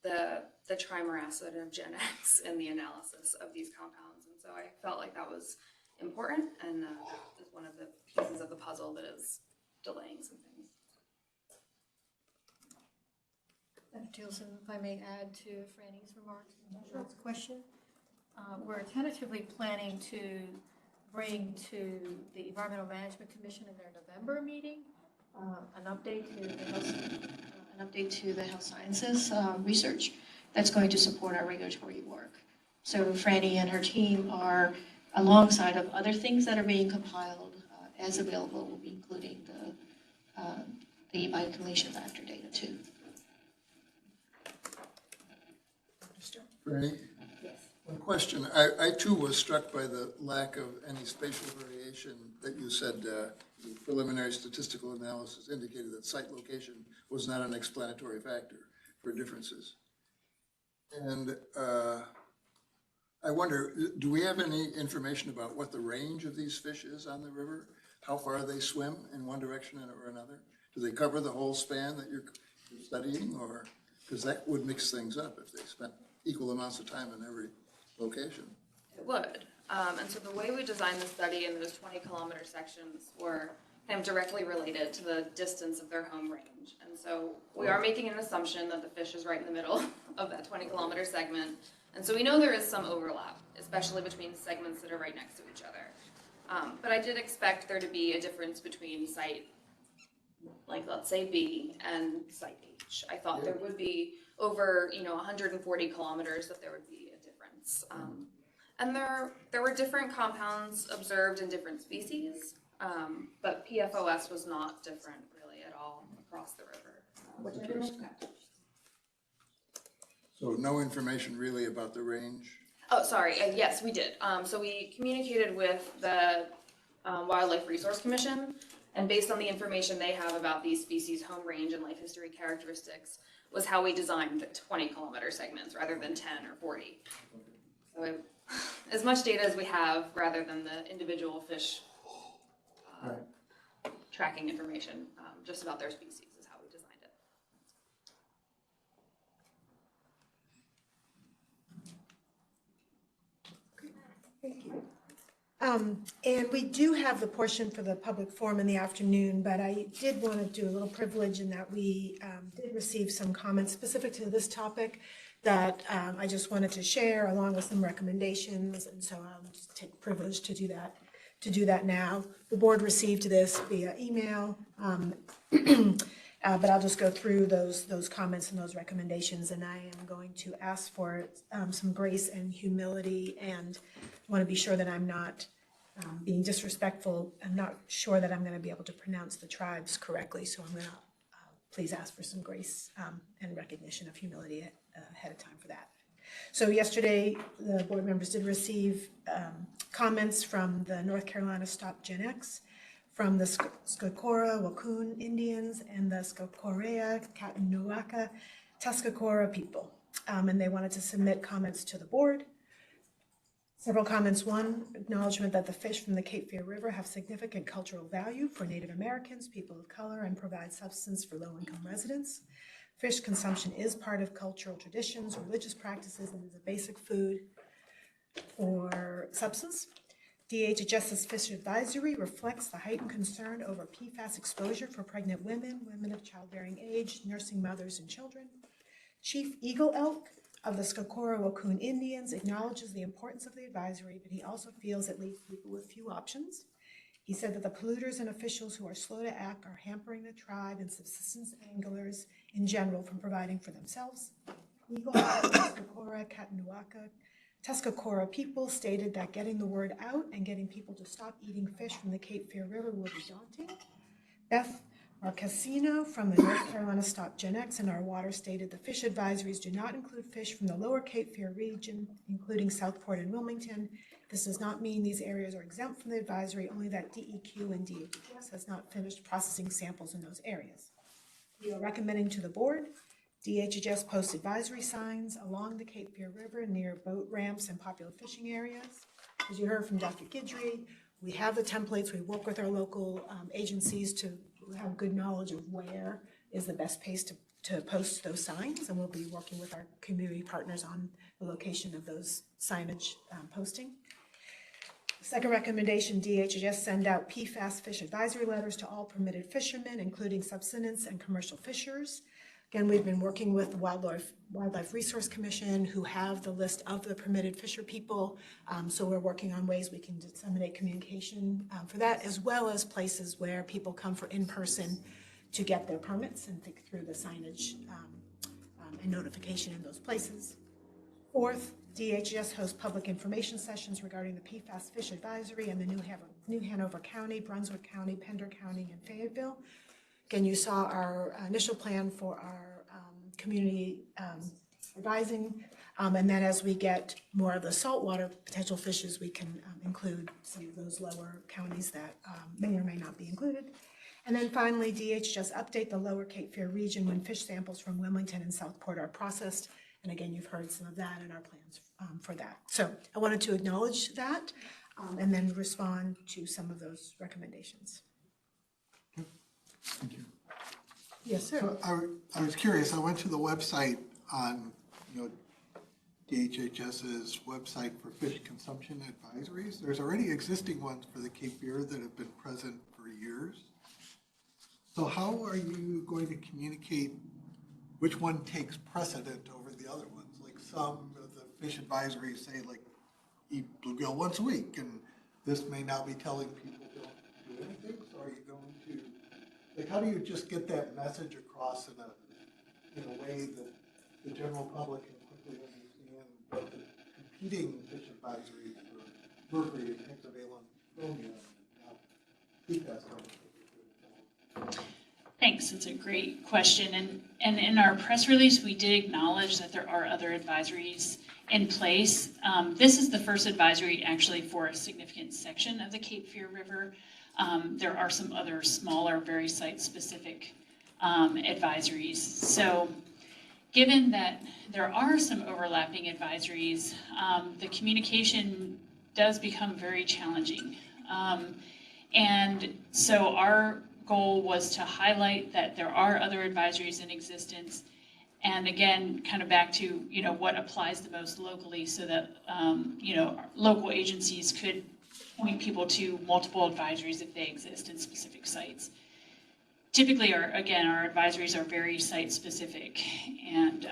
the trimer acid of Gen X in the analysis of these compounds. And so I felt like that was important, and is one of the pieces of the puzzle that is delaying some things. Dr. Tilson, if I may add to Franny's remarks and Charlotte's question, we're tentatively planning to bring to the Environmental Management Commission in their November meeting an update to the health sciences research that's going to support our regulatory work. So Franny and her team are, alongside of other things that are being compiled as available, will be including the bioaccumulation factor data too. Franny? Yes. One question. I too was struck by the lack of any spatial variation that you said the preliminary statistical analysis indicated that site location was not an explanatory factor for differences. And I wonder, do we have any information about what the range of these fish is on the river? How far they swim in one direction or another? Do they cover the whole span that you're studying, or, because that would mix things up if they spent equal amounts of time in every location? It would. And so the way we designed the study in those 20-kilometer sections were kind of directly related to the distance of their home range. And so we are making an assumption that the fish is right in the middle of that 20-kilometer segment. And so we know there is some overlap, especially between segments that are right next to each other. But I did expect there to be a difference between site, like let's say B, and site H. I thought there would be over 140 kilometers that there would be a difference. And there were different compounds observed in different species, but PFOS was not different really at all across the river, which I didn't expect. So no information really about the range? Oh, sorry, yes, we did. So we communicated with the Wildlife Resource Commission, and based on the information they have about these species' home range and life history characteristics was how we designed the 20-kilometer segments rather than 10 or 40. So as much data as we have rather than the individual fish tracking information, just about their species is how we designed it. Thank you. And we do have the portion for the public forum in the afternoon, but I did want to do a little privilege in that we did receive some comments specific to this topic that I just wanted to share along with some recommendations, and so I'll just take privilege to do that now. The board received this via email, but I'll just go through those comments and those recommendations, and I am going to ask for some grace and humility, and want to be sure that I'm not being disrespectful. I'm not sure that I'm going to be able to pronounce the tribes correctly, so I'm going to please ask for some grace and recognition of humility ahead of time for that. So yesterday, the board members did receive comments from the North Carolina Stop Gen X, from the Skokora Wakun Indians and the Skokorea Katanoaka Tuscarora people. And they wanted to submit comments to the board. Several comments. One, acknowledgement that the fish from the Cape Fear River have significant cultural value for Native Americans, people of color, and provide subsistence for low-income residents. Fish consumption is part of cultural traditions, religious practices, and is a basic food. For substance, DHHS's Fish Advisory reflects the heightened concern over PFAS exposure for pregnant women, women of childbearing age, nursing mothers, and children. Chief Eagle Elk of the Skakora-Wacoon Indians acknowledges the importance of the advisory, but he also feels it leaves people with few options. He said that the polluters and officials who are slow to act are hampering the tribe and subsistence anglers in general from providing for themselves. Eagle Elk of the Skakora, Katanuaka, Tuscarora people stated that getting the word out and getting people to stop eating fish from the Cape Fear River will be daunting. Beth Marcassino from the North Carolina Stop Gen X in our water stated the fish advisories do not include fish from the lower Cape Fear region, including Southport and Wilmington. This does not mean these areas are exempt from the advisory, only that DEQ and DHS has not finished processing samples in those areas. We are recommending to the board DHHS post advisory signs along the Cape Fear River near boat ramps and popular fishing areas. As you heard from Dr. Guidry, we have the templates. We work with our local agencies to have good knowledge of where is the best place to post those signs, and we'll be working with our community partners on the location of those signage posting. Second recommendation, DHHS send out PFAS fish advisory letters to all permitted fishermen, including subsistence and commercial fishers. Again, we've been working with the Wildlife Resource Commission, who have the list of the permitted fisher people. So we're working on ways we can disseminate communication for that, as well as places where people come for in-person to get their permits and think through the signage and notification in those places. Fourth, DHS hosts public information sessions regarding the PFAS fish advisory in the New Hanover County, Brunswick County, Pender County, and Fayetteville. Again, you saw our initial plan for our community advising, and then as we get more of the saltwater potential fishes, we can include some of those lower counties that may or may not be included. And then finally, DHS update the lower Cape Fear region when fish samples from Wilmington and Southport are processed. And again, you've heard some of that in our plans for that. So I wanted to acknowledge that and then respond to some of those recommendations. Thank you. Yes, sir. So I was curious, I went to the website on, DHHS's website for fish consumption advisories. There's already existing ones for the Cape Fear that have been present for years. So how are you going to communicate which one takes precedent over the other ones? Like some of the fish advisories say like eat bluegill once a week, and this may now be telling people don't do anything. So are you going to, like, how do you just get that message across in a way that the general public can quickly understand what the competing fish advisories for mercury and hexavalent chromium and PFAS are? Thanks, it's a great question. And in our press release, we did acknowledge that there are other advisories in place. This is the first advisory actually for a significant section of the Cape Fear River. There are some other smaller, very site-specific advisories. So given that there are some overlapping advisories, the communication does become very challenging. And so our goal was to highlight that there are other advisories in existence. And again, kind of back to, what applies the most locally so that, local agencies could point people to multiple advisories if they exist in specific sites. Typically, our advisories are very site-specific, and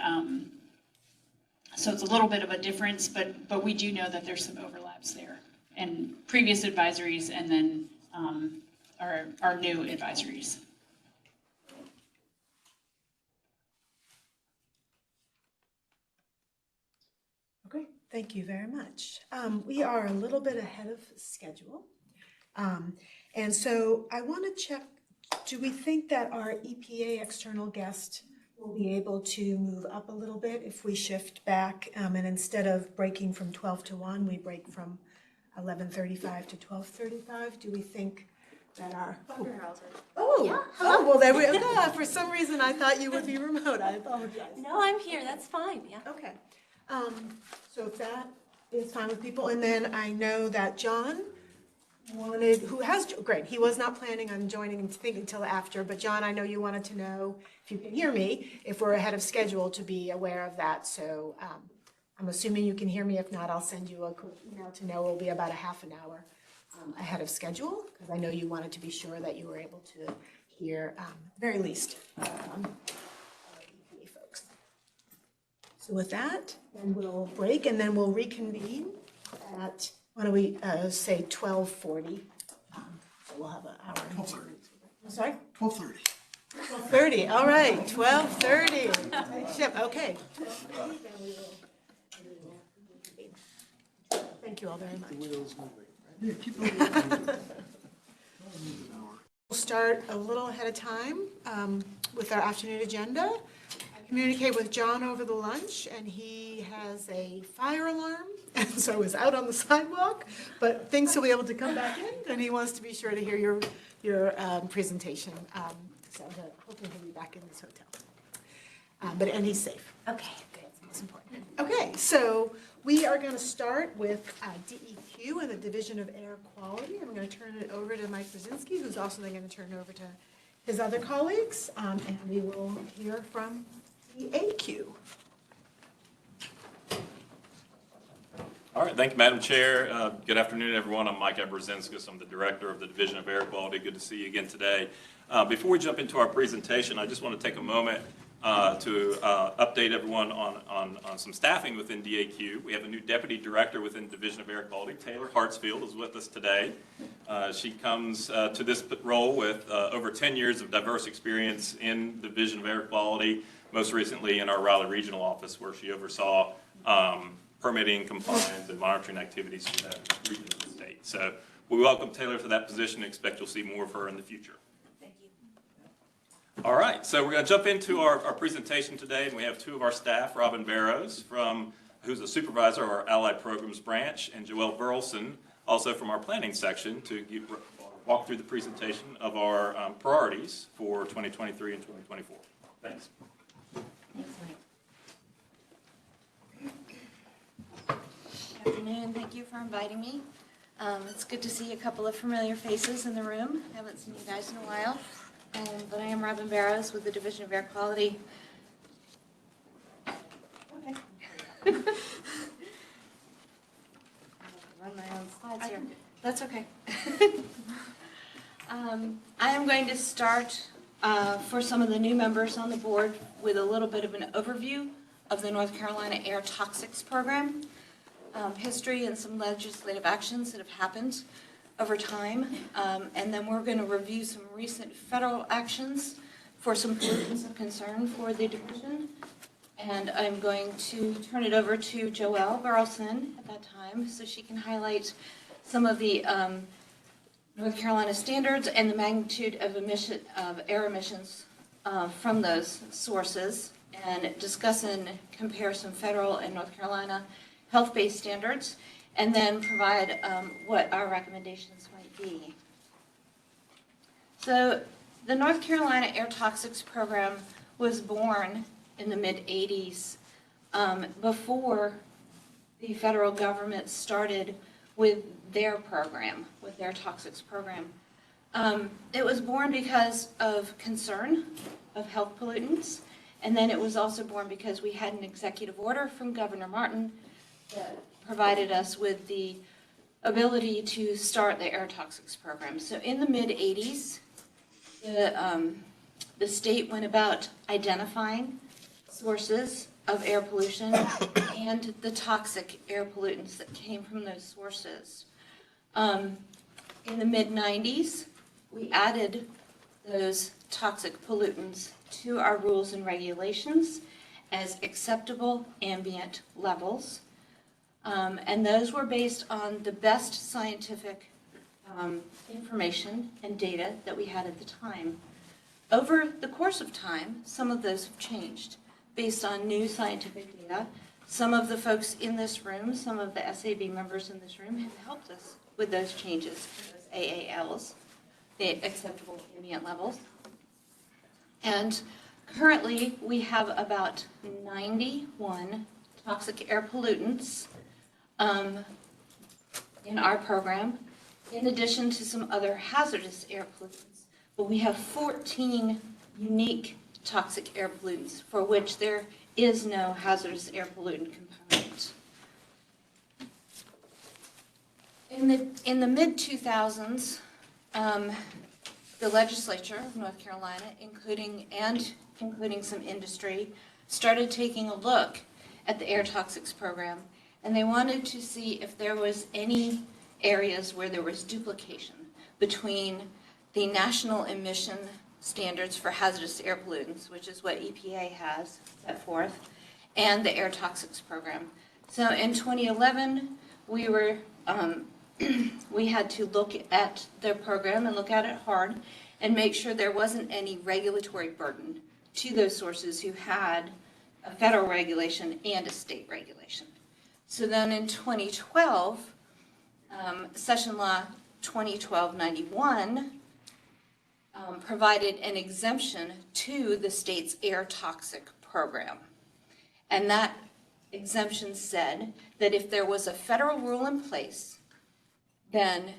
so it's a little bit of a difference, but we do know that there's some overlaps there, and previous advisories and then our new advisories. Okay, thank you very much. We are a little bit ahead of schedule. And so I want to check, do we think that our EPA external guest will be able to move up a little bit if we shift back and instead of breaking from 12 to 1, we break from 11:35 to 12:35? Do we think that our... Oh, well, there we go. For some reason, I thought you would be remote. I apologize. No, I'm here, that's fine, yeah. Okay. So if that is fine with people, and then I know that John great, he was not planning on joining until after, but John, I know you wanted to know, if you can hear me, if we're ahead of schedule to be aware of that, so I'm assuming you can hear me. If not, I'll send you a quick email to know it'll be about a half an hour ahead of schedule, because I know you wanted to be sure that you were able to hear, at the very least, from our EPA folks. So with that, then we'll break and then we'll reconvene at, why don't we say 12:40? So we'll have an hour. 12:30. I'm sorry? 12:30. 12:30, all right, 12:30. Ship, okay. Thank you all very much. Yeah, keep moving. We'll start a little ahead of time with our afternoon agenda. I communicated with John over the lunch, and he has a fire alarm, and so is out on the sidewalk, but thinks he'll be able to come back in, and he wants to be sure to hear your presentation. So hopefully he'll be back in this hotel. And he's safe. Okay, good. That's important. Okay, so we are going to start with DEQ and the Division of Air Quality. I'm going to turn it over to Mike Brzezinski, who's also then going to turn it over to his other colleagues, and we will hear from DAQ. All right, thank you, Madam Chair. Good afternoon, everyone. I'm Mike Brzezinski. I'm the Director of the Division of Air Quality. Good to see you again today. Before we jump into our presentation, I just want to take a moment to update everyone on some staffing within DAQ. We have a new Deputy Director within Division of Air Quality. Taylor Hartsfield is with us today. She comes to this role with over 10 years of diverse experience in Division of Air Quality, most recently in our Raleigh Regional Office, where she oversaw permitting, compliance, and monitoring activities for that region of the state. So we welcome Taylor to that position and expect you'll see more of her in the future. Thank you. All right, so we're going to jump into our presentation today, and we have two of our staff, Robin Barrows, who's a supervisor of our Allied Programs branch, and Joelle Burleson, also from our planning section, to walk through the presentation of our priorities for 2023 and 2024. Thanks. Thanks, Mike. Good afternoon. Thank you for inviting me. It's good to see a couple of familiar faces in the room. I haven't seen you guys in a while. But I am Robin Barrows with the Division of Air Quality. Okay. Run my own slides here. That's okay. I am going to start for some of the new members on the board with a little bit of an overview of the North Carolina Air Toxics Program, history and some legislative actions that have happened over time, and then we're going to review some recent federal actions for some pollutants of concern for the division. And I'm going to turn it over to Joelle Burleson at that time so she can highlight some of the North Carolina standards and the magnitude of air emissions from those sources, and discuss and compare some federal and North Carolina health-based standards, and then provide what our recommendations might be. So the North Carolina Air Toxics Program was born in the mid-'80s, before the federal government started with their program, with their toxics program. It was born because of concern of health pollutants, and then it was also born because we had an executive order from Governor Martin that provided us with the ability to start the air toxics program. So in the mid-'80s, the state went about identifying sources of air pollution and the toxic air pollutants that came from those sources. In the mid-'90s, we added those toxic pollutants to our rules and regulations as acceptable ambient levels. And those were based on the best scientific information and data that we had at the time. Over the course of time, some of those have changed based on new scientific data. Some of the folks in this room, some of the SAB members in this room have helped us with those changes, those AALs, the acceptable ambient levels. And currently, we have about 91 toxic air pollutants in our program, in addition to some other hazardous air pollutants. But we have 14 unique toxic air pollutants for which there is no hazardous air pollutant component. In the mid-2000s, the legislature of North Carolina, including some industry, started taking a look at the air toxics program, and they wanted to see if there was any areas where there was duplication between the national emission standards for hazardous air pollutants, which is what EPA has set forth, and the air toxics program. So in 2011, we had to look at their program and look at it hard and make sure there wasn't any regulatory burden to those sources who had a federal regulation and a state regulation. So then in 2012, Session Law 2012-91 provided an exemption to the state's air toxic program. And that exemption said that if there was a federal rule in place, then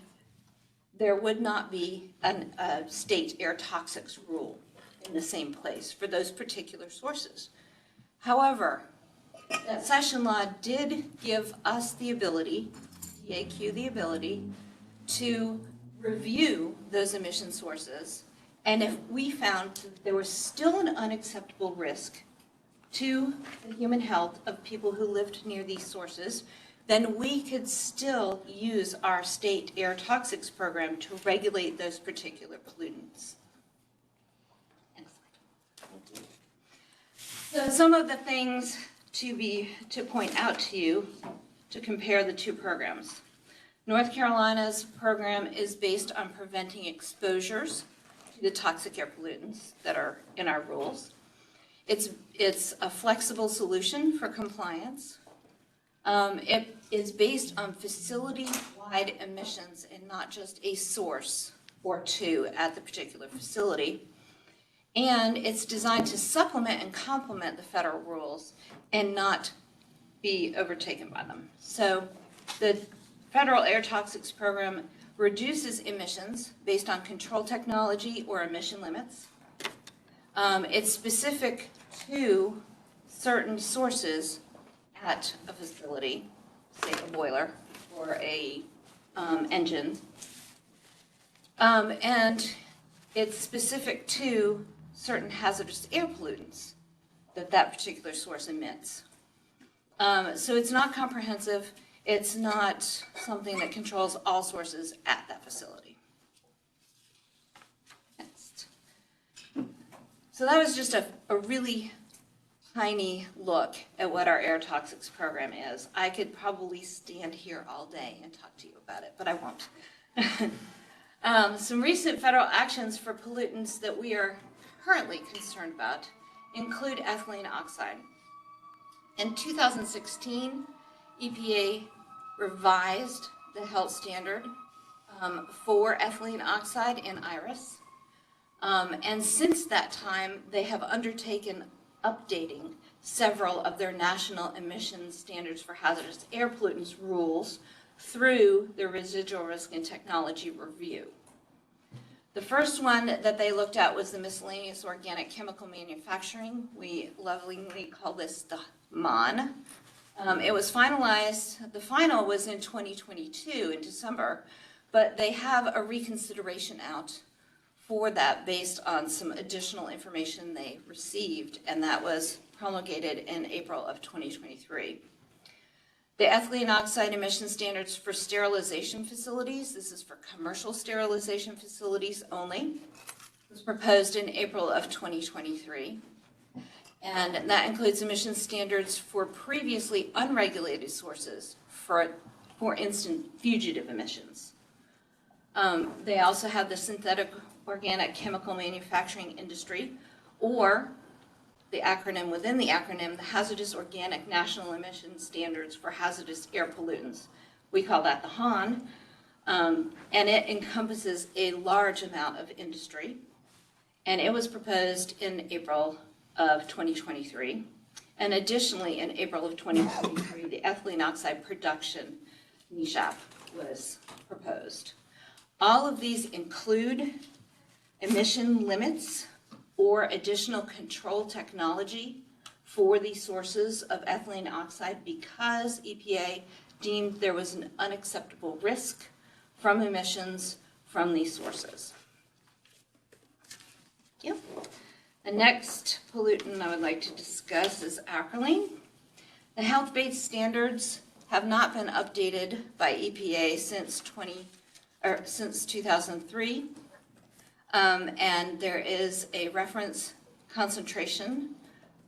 there would not be a state air toxics rule in the same place for those particular sources. However, that session law did give us the ability, DAQ the ability, to review those emission sources, and if we found that there was still an unacceptable risk to the human health of people who lived near these sources, then we could still use our state air toxics program to regulate those particular pollutants. Next slide. So some of the things to point out to you to compare the two programs. North Carolina's program is based on preventing exposures to the toxic air pollutants that are in our rules. It's a flexible solution for compliance. It is based on facility-wide emissions and not just a source or two at the particular facility. And it's designed to supplement and complement the federal rules and not be overtaken by them. So the federal air toxics program reduces emissions based on control technology or emission limits. It's specific to certain sources at a facility, say a boiler or a engine. And it's specific to certain hazardous air pollutants that particular source emits. So it's not comprehensive. It's not something that controls all sources at that facility. Next. So that was just a really tiny look at what our air toxics program is. I could probably stand here all day and talk to you about it, but I won't. Some recent federal actions for pollutants that we are currently concerned about include ethylene oxide. In 2016, EPA revised the health standard for ethylene oxide in IRIS. And since that time, they have undertaken updating several of their national emission standards for hazardous air pollutants rules through their residual risk and technology review. The first one that they looked at was the miscellaneous organic chemical manufacturing. We lovingly call this the MON. It was finalized, the final was in 2022 in December, but they have a reconsideration out for that based on some additional information they received, and that was promulgated in April of 2023. The ethylene oxide emission standards for sterilization facilities, this is for commercial sterilization facilities only, was proposed in April of 2023. And that includes emission standards for previously unregulated sources, for instance, fugitive emissions. They also have the synthetic organic chemical manufacturing industry, or the acronym within the acronym, the Hazardous Organic National Emission Standards for Hazardous Air Pollutants. We call that the HON, and it encompasses a large amount of industry. And it was proposed in April of 2023. And additionally, in April of 2023, the ethylene oxide production NESHAP was proposed. All of these include emission limits or additional control technology for these sources of ethylene oxide because EPA deemed there was an unacceptable risk from emissions from these sources. Thank you. The next pollutant I would like to discuss is acrolein. The health-based standards have not been updated by EPA since 2003. And there is a reference concentration.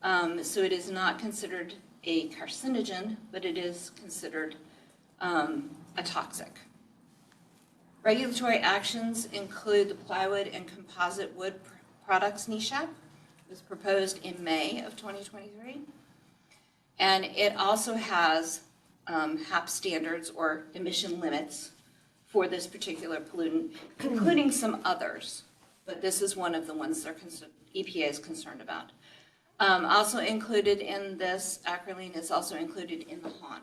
So it is not considered a carcinogen, but it is considered a toxic. Regulatory actions include the plywood and composite wood products NESHAP. It was proposed in May of 2023. And it also has HAP standards or emission limits for this particular pollutant, including some others. But this is one of the ones that EPA is concerned about. Also included in this, acrolein is also included in the HON,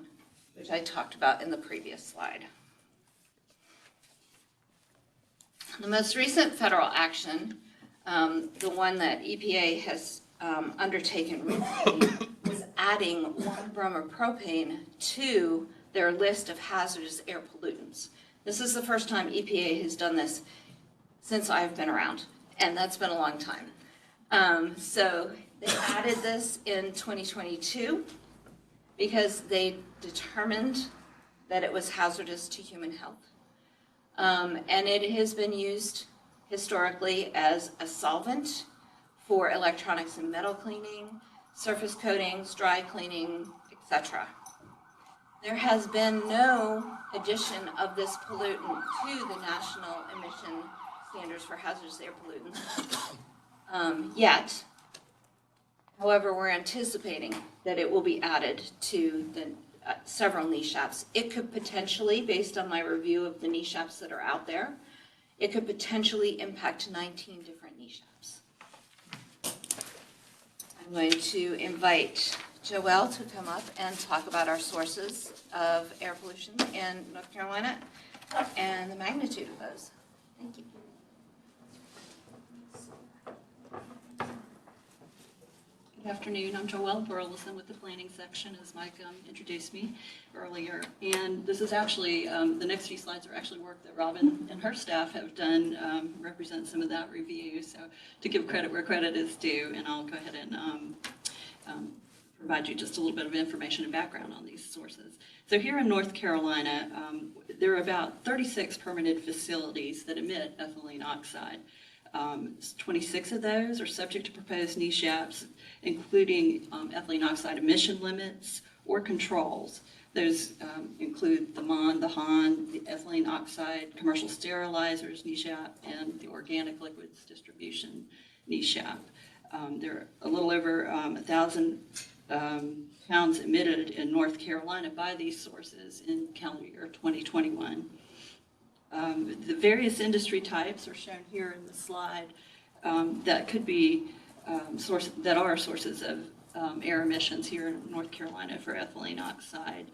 which I talked about in the previous slide. The most recent federal action, the one that EPA has undertaken recently, was adding 1-bromopropane to their list of hazardous air pollutants. This is the first time EPA has done this since I've been around, and that's been a long time. So they added this in 2022 because they determined that it was hazardous to human health. And it has been used historically as a solvent for electronics and metal cleaning, surface coatings, dry cleaning, etc. There has been no addition of this pollutant to the national emission standards for hazardous air pollutants yet. However, we're anticipating that it will be added to the several NESHAPs. It could potentially, based on my review of the NESHAPs that are out there, it could potentially impact 19 different NESHAPs. I'm going to invite Joelle to come up and talk about our sources of air pollution in North Carolina and the magnitude of those. Thank you. Good afternoon. I'm Joelle Burleson with the planning section, as Mike introduced me earlier. And this is actually, the next few slides are actually work that Robin and her staff have done, represent some of that review. So to give credit where credit is due, and I'll go ahead and provide you just a little bit of information and background on these sources. So here in North Carolina, there are about 36 permitted facilities that emit ethylene oxide. 26 of those are subject to proposed NESHAPs, including ethylene oxide emission limits or controls. Those include the MON, the HON, the ethylene oxide commercial sterilizers NESHAP, and the organic liquids distribution NESHAP. There are a little over 1,000 pounds emitted in North Carolina by these sources in calendar year 2021. The various industry types are shown here in the slide that could be that are sources of air emissions here in North Carolina for ethylene oxide.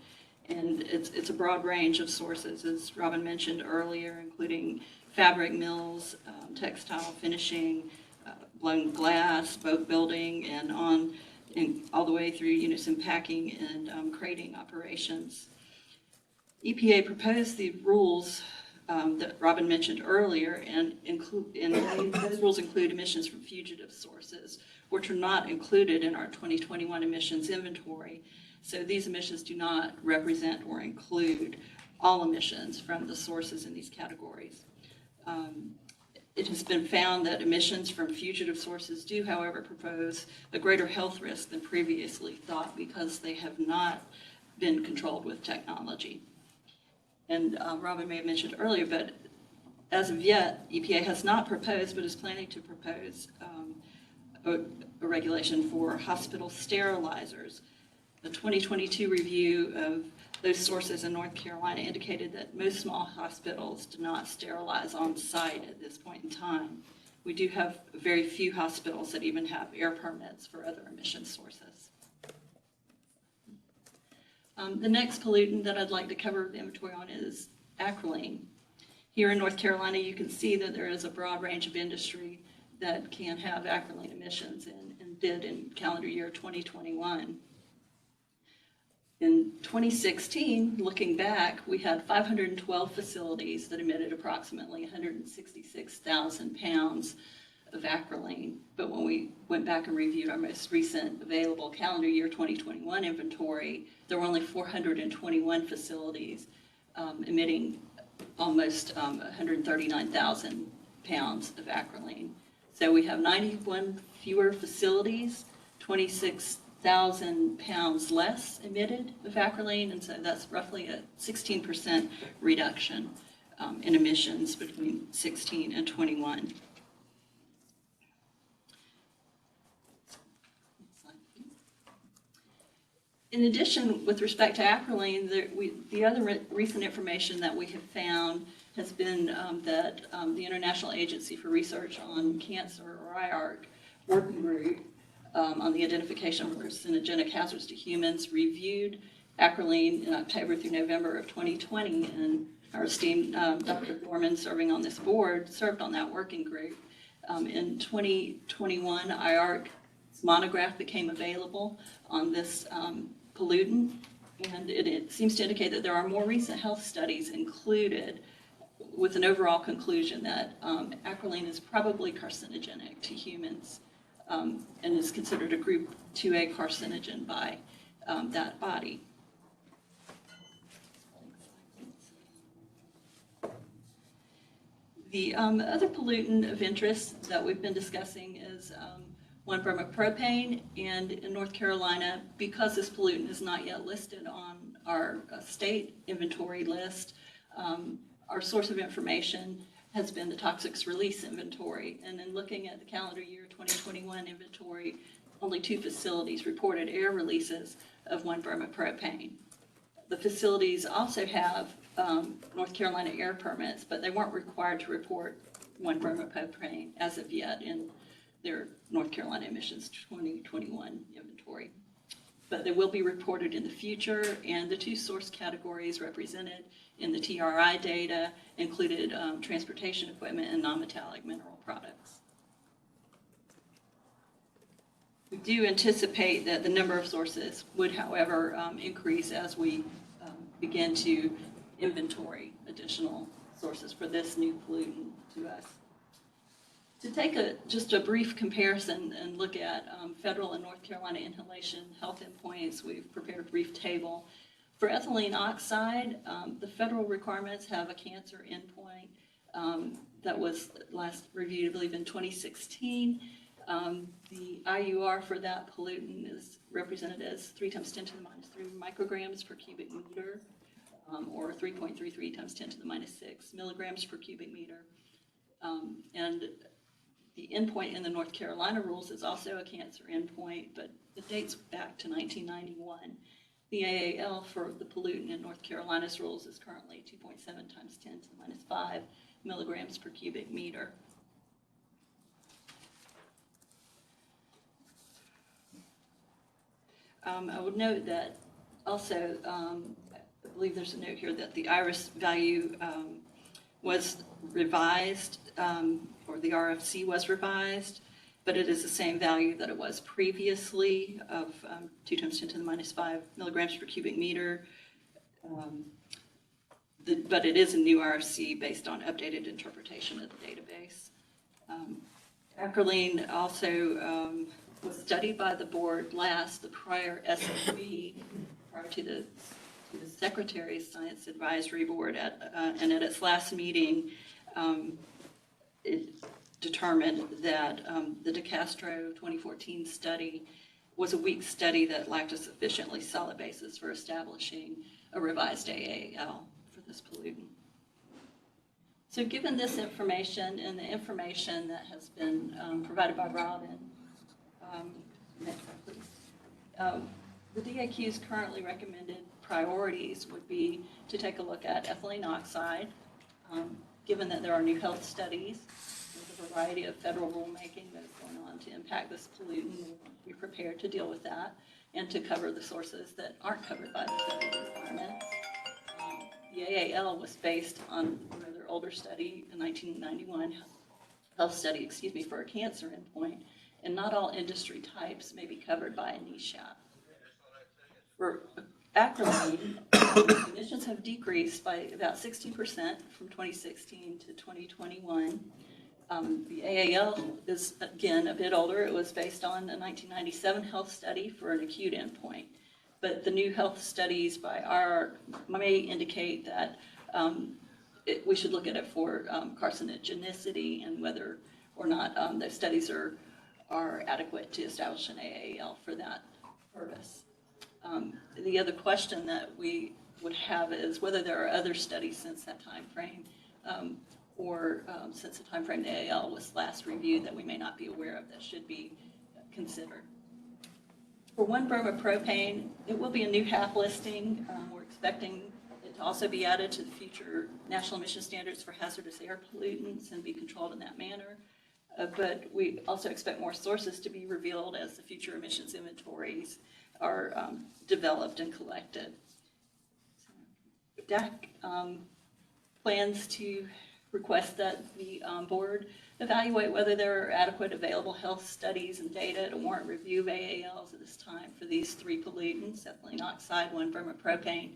And it's a broad range of sources, as Robin mentioned earlier, including fabric mills, textile finishing, blown glass, boat building, and all the way through unison packing and crating operations. EPA proposed the rules that Robin mentioned earlier, and those rules include emissions from fugitive sources, which are not included in our 2021 emissions inventory. So these emissions do not represent or include all emissions from the sources in these categories. It has been found that emissions from fugitive sources do, however, propose a greater health risk than previously thought because they have not been controlled with technology. And Robin may have mentioned earlier, but as of yet, EPA has not proposed, but is planning to propose a regulation for hospital sterilizers. The 2022 review of those sources in North Carolina indicated that most small hospitals do not sterilize on site at this point in time. We do have very few hospitals that even have air permits for other emission sources. The next pollutant that I'd like to cover the inventory on is acrolein. Here in North Carolina, you can see that there is a broad range of industry that can have acrolein emissions and did in calendar year 2021. In 2016, looking back, we had 512 facilities that emitted approximately 166,000 pounds of acrolein. But when we went back and reviewed our most recent available calendar year 2021 inventory, there were only 421 facilities emitting almost 139,000 pounds of acrolein. So we have 91 fewer facilities, 26,000 pounds less emitted of acrolein, and so that's roughly a 16% reduction in emissions between 16 and 21. In addition, with respect to acrolein, the other recent information that we have found has been that the International Agency for Research on Cancer, or IARC, working group on the identification of carcinogenic hazards to humans, reviewed acrolein in October through November of 2020, and our esteemed Dr. Thorman, serving on this board, served on that working group. In 2021, IARC's monograph became available on this pollutant, and it seems to indicate that there are more recent health studies included with an overall conclusion that acrolein is probably carcinogenic to humans and is considered a group 2A carcinogen by that body. The other pollutant of interest that we've been discussing is 1-bromopropane, and in North Carolina, because this pollutant is not yet listed on our state inventory list, our source of information has been the toxics release inventory. And in looking at the calendar year 2021 inventory, only 2 facilities reported air releases of 1-bromopropane. The facilities also have North Carolina air permits, but they weren't required to report 1-bromopropane as of yet in their North Carolina emissions 2021 inventory. But they will be reported in the future, and the 2 source categories represented in the TRI data included transportation equipment and non-metallic mineral products. We do anticipate that the number of sources would, however, increase as we begin to inventory additional sources for this new pollutant to us. To take just a brief comparison and look at federal and North Carolina inhalation health endpoints, we've prepared a brief table. For ethylene oxide, the federal requirements have a cancer endpoint that was last reviewed, I believe, in 2016. The IUR for that pollutant is represented as 3 × 10⁻³ micrograms per cubic meter, or 3.33 × 10⁻⁶ milligrams per cubic meter. And the endpoint in the North Carolina rules is also a cancer endpoint, but it dates back to 1991. The AAL for the pollutant in North Carolina's rules is currently 2.7 × 10⁻⁵ milligrams per cubic meter. I would note that also, I believe there's a note here that the IRIS value was revised, or the RFC was revised, but it is the same value that it was previously of 2 × 10⁻⁵ milligrams per cubic meter. But it is a new RFC based on updated interpretation of the database. Acrolein also was studied by the board last, the prior SOB, prior to the Secretaries Science Advisory Board, and at its last meeting, it determined that the DeCastro 2014 study was a weak study that lacked a sufficiently solid basis for establishing a revised AAL for this pollutant. So given this information and the information that has been provided by Robin, next slide, please. The DAQ's currently recommended priorities would be to take a look at ethylene oxide, given that there are new health studies with a variety of federal rulemaking that is going on to impact this pollutant. We're prepared to deal with that and to cover the sources that aren't covered by the federal requirements. The AAL was based on a rather older study, a 1991 health study, for a cancer endpoint, and not all industry types may be covered by a NESHAP. For acrolein, emissions have decreased by about 60% from 2016 to 2021. The AAL is, again, a bit older. It was based on a 1997 health study for an acute endpoint. But the new health studies by may indicate that we should look at it for carcinogenicity and whether or not those studies are adequate to establish an AAL for that purpose. The other question that we would have is whether there are other studies since that time frame or since the time frame the AAL was last reviewed that we may not be aware of that should be considered. For 1-bromopropane, it will be a new HAP listing. We're expecting it to also be added to the future national emission standards for hazardous air pollutants and be controlled in that manner. But we also expect more sources to be revealed as the future emissions inventories are developed and collected. DAC plans to request that the board evaluate whether there are adequate available health studies and data to warrant review of AALs at this time for these 3 pollutants, ethylene oxide, 1-bromopropane,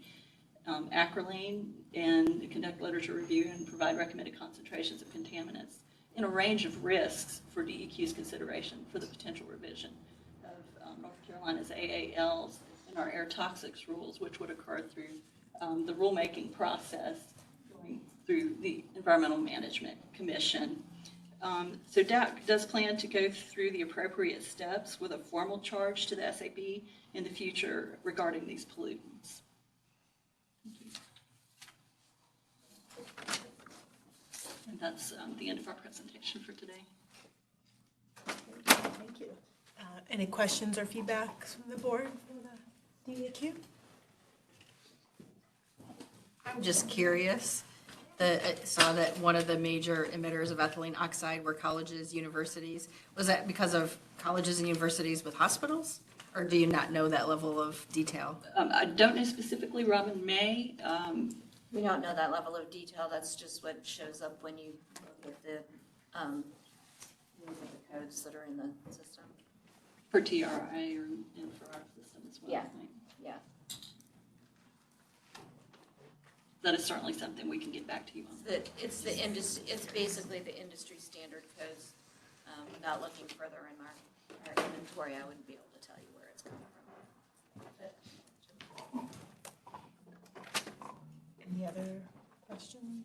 acrolein, and conduct literature review and provide recommended concentrations of contaminants in a range of risks for DEQ's consideration for the potential revision of North Carolina's AALs and our air toxics rules, which would occur through the rulemaking process going through the Environmental Management Commission. So DAC does plan to go through the appropriate steps with a formal charge to the SAB in the future regarding these pollutants. And that's the end of our presentation for today. Thank you. Any questions or feedback from the board for the DEQ? I'm just curious. I saw that one of the major emitters of ethylene oxide were colleges, universities. Was that because of colleges and universities with hospitals? Or do you not know that level of detail? I don't know specifically, Robin may. We don't know that level of detail. That's just what shows up when you look at the codes that are in the system. For TRI and for our system as well. Yeah. I think. Yeah. That is certainly something we can get back to you on. It's basically the industry standard codes. Without looking further in our inventory, I wouldn't be able to tell you where it's coming from. Any other questions?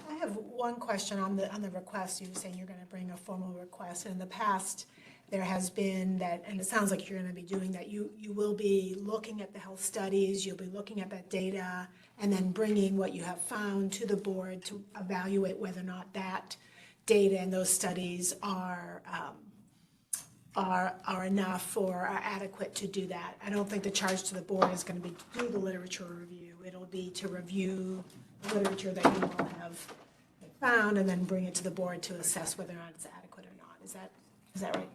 I have one question on the request. You were saying you're going to bring a formal request. In the past, there has been that, and it sounds like you're going to be doing that. You will be looking at the health studies, you'll be looking at that data, and then bringing what you have found to the board to evaluate whether or not that data and those studies are enough or are adequate to do that. I don't think the charge to the board is going to be to do the literature review. It'll be to review the literature that you all have found and then bring it to the board to assess whether or not it's adequate or not. Is that right?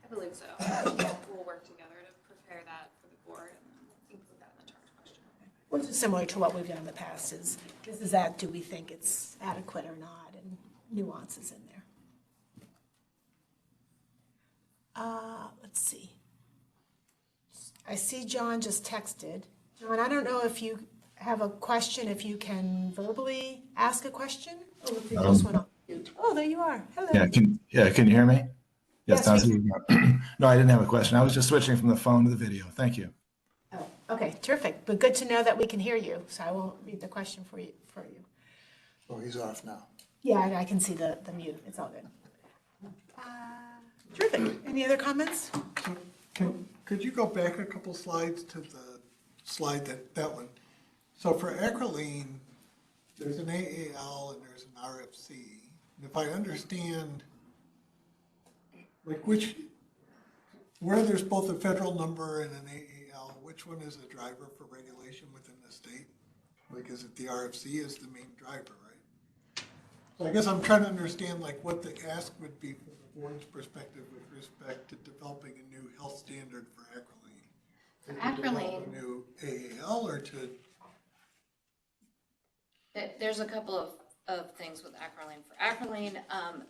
I believe so. We'll work together to prepare that for the board and then include that in the charge question. Which is similar to what we've done in the past, is that, do we think it's adequate or not, and nuances in there. Let's see. I see John just texted. John, I don't know if you have a question, if you can verbally ask a question, or if you just want to. Oh, there you are. Hello. Can you hear me? Yes, Yes, we no, I didn't have a question. I was just switching from the phone to the video. Thank you. Oh, okay, terrific. But good to know that we can hear you, so I won't read the question for you. Oh, he's off now. Yeah, I can see the mute. It's all good. Terrific. Any other comments? Could you go back a couple slides to the slide that one? So for acrolein, there's an AAL and there's an RFC. And if I understand, like where there's both a federal number and an AAL, which one is the driver for regulation within the state? Like, is it the RFC is the main driver, right? So I guess I'm trying to understand like what the ask would be from the board's perspective with respect to developing a new health standard for acrolein. To develop a new AAL or to? There's a couple of things with acrolein. For acrolein,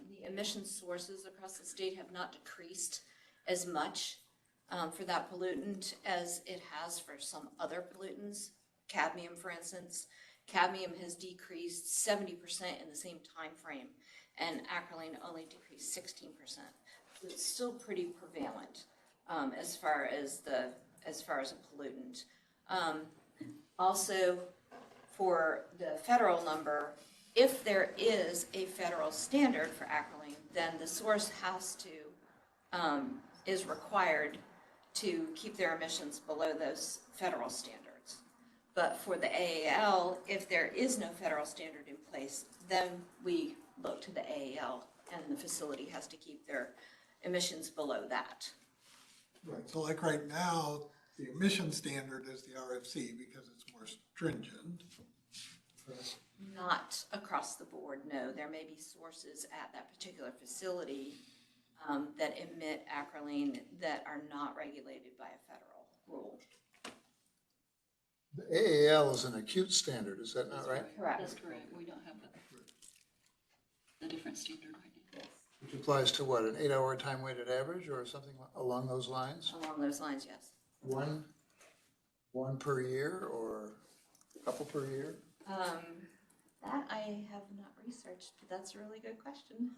the emission sources across the state have not decreased as much for that pollutant as it has for some other pollutants. Cadmium, for instance, cadmium has decreased 70% in the same time frame, and acrolein only decreased 16%. So it's still pretty prevalent as far as a pollutant. Also, for the federal number, if there is a federal standard for acrolein, then the source is required to keep their emissions below those federal standards. But for the AAL, if there is no federal standard in place, then we look to the AAL, and the facility has to keep their emissions below that. Right, so like right now, the emission standard is the RFC because it's more stringent. Not across the board, no. There may be sources at that particular facility that emit acrolein that are not regulated by a federal rule. The AAL is an acute standard, is that not right? Correct. That's correct. We don't have a different standard right now. Which applies to what, an 8-hour time weighted average or something along those lines? Along those lines, yes. One per year or a couple per year? That I have not researched, but that's a really good question.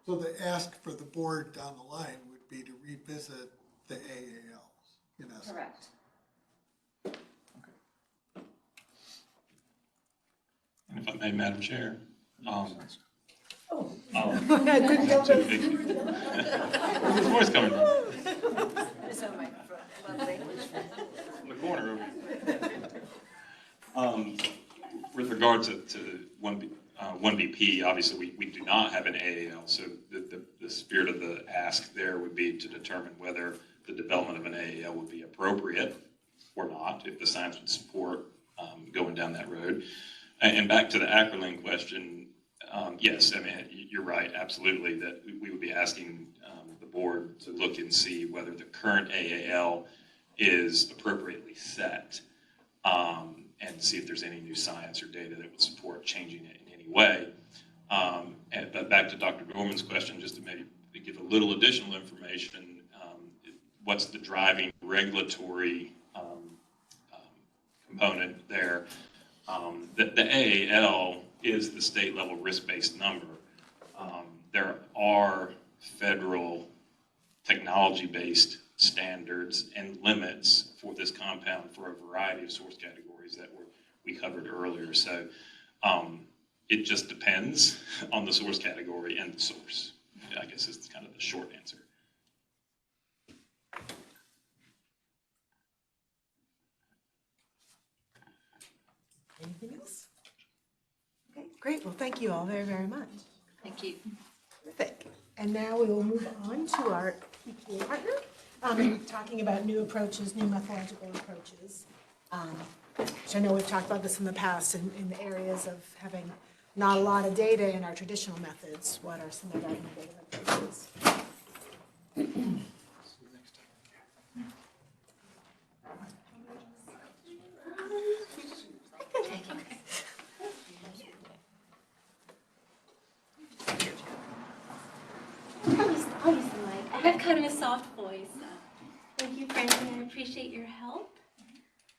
So the ask for the board down the line would be to revisit the AALs, in essence. Correct. And if I may, Madam Chair, Couldn't help it. where's his voice coming from? It's on my lovely. From the corner over here. With regard to 1BP, obviously we do not have an AAL, so the spirit of the ask there would be to determine whether the development of an AAL would be appropriate or not, if the science would support going down that road. And back to the acrolein question, yes, I mean, you're right, absolutely, that we would be asking the board to look and see whether the current AAL is appropriately set, and see if there's any new science or data that would support changing it in any way. But back to Dr. Dorman's question, just to maybe give a little additional information, what's the driving regulatory component there? The AAL is the state level risk-based number. There are federal technology-based standards and limits for this compound for a variety of source categories that we covered earlier. So it just depends on the source category and the source, I guess is kind of the short answer. Anything else? Okay, great. Well, thank you all very, very much. Thank you. Terrific. And now we will move on to our EPA partner, talking about new approaches, new methodological approaches. Which I know we've talked about this in the past in the areas of having not a lot of data in our traditional methods. What are some of our innovative approaches? I'll use the mic. I have kind of a soft voice. Thank you, Franklin. I appreciate your help.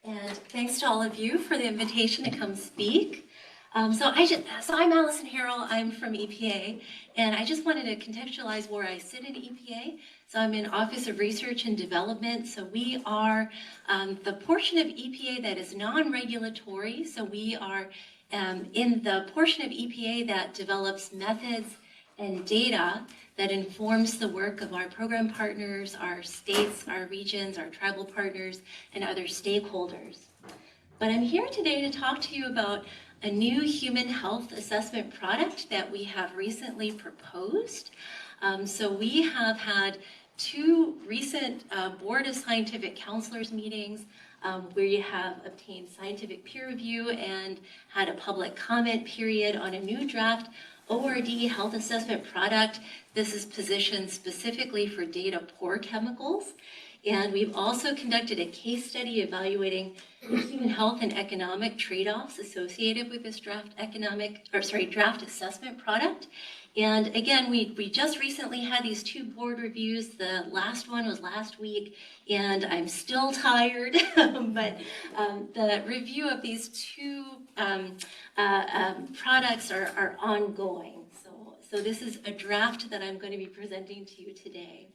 And thanks to all of you for the invitation to come speak. So I'm Allison Harrell. I'm from EPA, and I just wanted to contextualize where I sit in EPA. So I'm in Office of Research and Development. So we are the portion of EPA that is non-regulatory. So we are in the portion of EPA that develops methods and data that informs the work of our program partners, our states, our regions, our tribal partners, and other stakeholders. But I'm here today to talk to you about a new human health assessment product that we have recently proposed. So we have had 2 recent Board of Scientific Counselors meetings where you have obtained scientific peer review and had a public comment period on a new draft ORD health assessment product. This is positioned specifically for data poor chemicals. And we've also conducted a case study evaluating the human health and economic trade-offs associated with this draft assessment product. And again, we just recently had these 2 board reviews. The last one was last week, and I'm still tired, but the review of these 2 products are ongoing. So this is a draft that I'm going to be presenting to you today.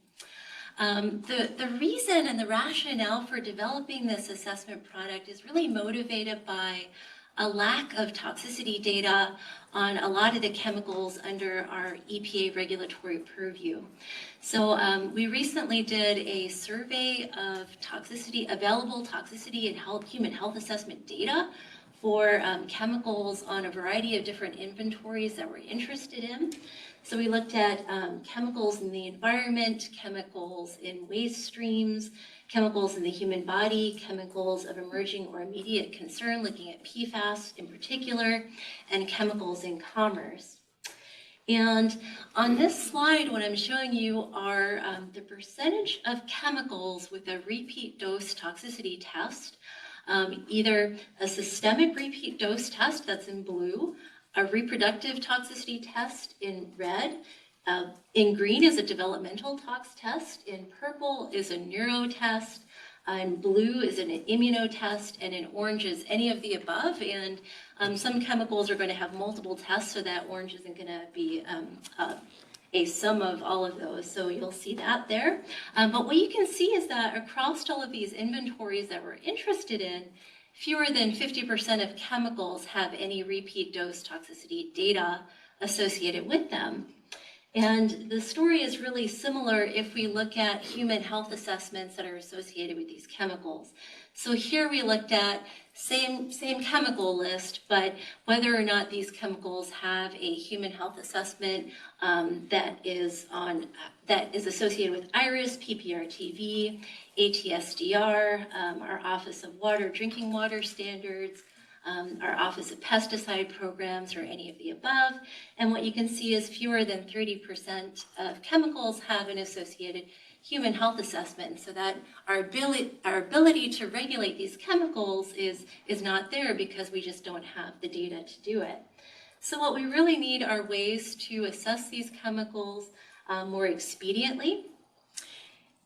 The reason and the rationale for developing this assessment product is really motivated by a lack of toxicity data on a lot of the chemicals under our EPA regulatory purview. So we recently did a survey of available toxicity and human health assessment data for chemicals on a variety of different inventories that we're interested in. So we looked at chemicals in the environment, chemicals in waste streams, chemicals in the human body, chemicals of emerging or immediate concern, looking at PFAS in particular, and chemicals in commerce. And on this slide, what I'm showing you are the percentage of chemicals with a repeat dose toxicity test, either a systemic repeat dose test that's in blue, a reproductive toxicity test in red, in green is a developmental tox test, in purple is a neuro test, in blue is an immunotest, and in orange is any of the above. And some chemicals are going to have multiple tests, so that orange isn't going to be a sum of all of those. So you'll see that there. But what you can see is that across all of these inventories that we're interested in, fewer than 50% of chemicals have any repeat dose toxicity data associated with them. And the story is really similar if we look at human health assessments that are associated with these chemicals. So here we looked at same chemical list, but whether or not these chemicals have a human health assessment that is associated with IRIS, PPR-TV, ATSDR, our Office of Drinking Water Standards, our Office of Pesticide Programs, or any of the above. And what you can see is fewer than 30% of chemicals have an associated human health assessment, so that our ability to regulate these chemicals is not there because we just don't have the data to do it. So what we really need are ways to assess these chemicals more expediently.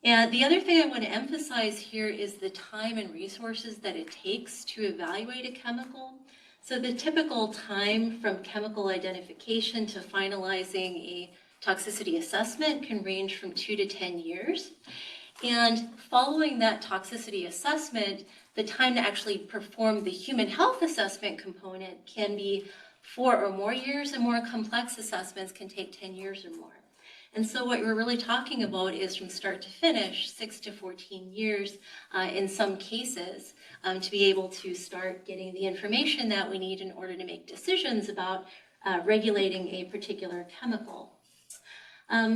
And the other thing I want to emphasize here is the time and resources that it takes to evaluate a chemical. So the typical time from chemical identification to finalizing a toxicity assessment can range from 2 to 10 years. And following that toxicity assessment, the time to actually perform the human health assessment component can be 4 or more years, and more complex assessments can take 10 years or more. And so what we're really talking about is from start to finish, 6 to 14 years in some cases, to be able to start getting the information that we need in order to make decisions about regulating a particular chemical.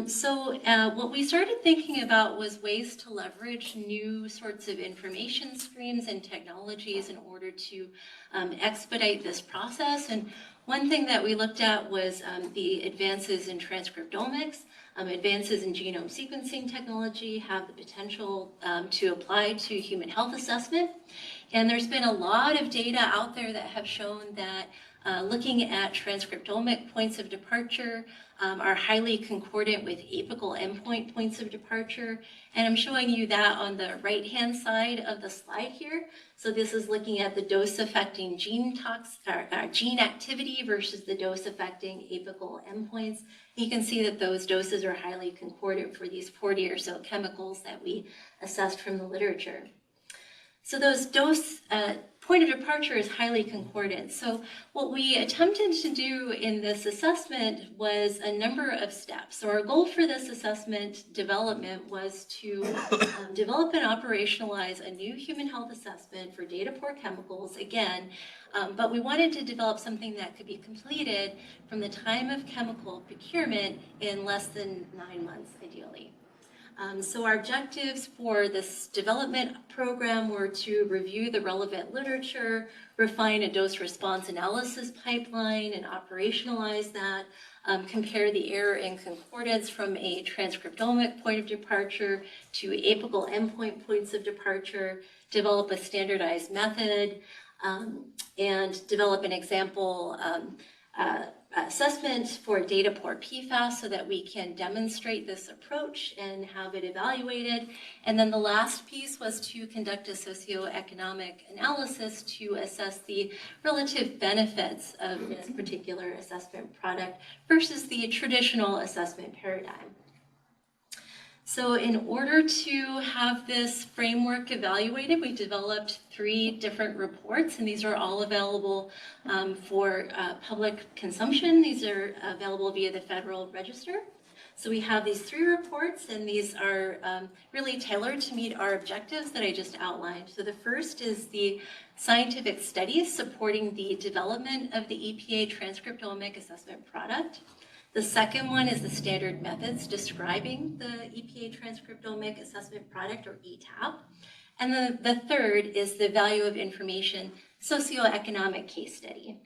So what we started thinking about was ways to leverage new sorts of information streams and technologies in order to expedite this process. And one thing that we looked at was the advances in transcriptomics. Advances in genome sequencing technology have the potential to apply to human health assessment. And there's been a lot of data out there that have shown that looking at transcriptomic points of departure are highly concordant with apical endpoint points of departure. And I'm showing you that on the right-hand side of the slide here. So this is looking at the dose-affecting gene activity versus the dose-affecting apical endpoints. You can see that those doses are highly concordant for these 40 or so chemicals that we assessed from the literature. So those point of departure is highly concordant. So what we attempted to do in this assessment was a number of steps. So our goal for this assessment development was to develop and operationalize a new human health assessment for data-poor chemicals, again, but we wanted to develop something that could be completed from the time of chemical procurement in less than 9 months, ideally. So our objectives for this development program were to review the relevant literature, refine a dose response analysis pipeline and operationalize that, compare the error and concordance from a transcriptomic point of departure to apical endpoint points of departure, develop a standardized method, and develop an example assessment for data poor PFAS so that we can demonstrate this approach and have it evaluated. And then the last piece was to conduct a socioeconomic analysis to assess the relative benefits of this particular assessment product versus the traditional assessment paradigm. So in order to have this framework evaluated, we developed 3 different reports, and these are all available for public consumption. These are available via the Federal Register. So we have these 3 reports, and these are really tailored to meet our objectives that I just outlined. So the first is the scientific studies supporting the development of the EPA transcriptomic assessment product. The second one is the standard methods describing the EPA transcriptomic assessment product, or ETAP. And then the third is the value of information socioeconomic case study.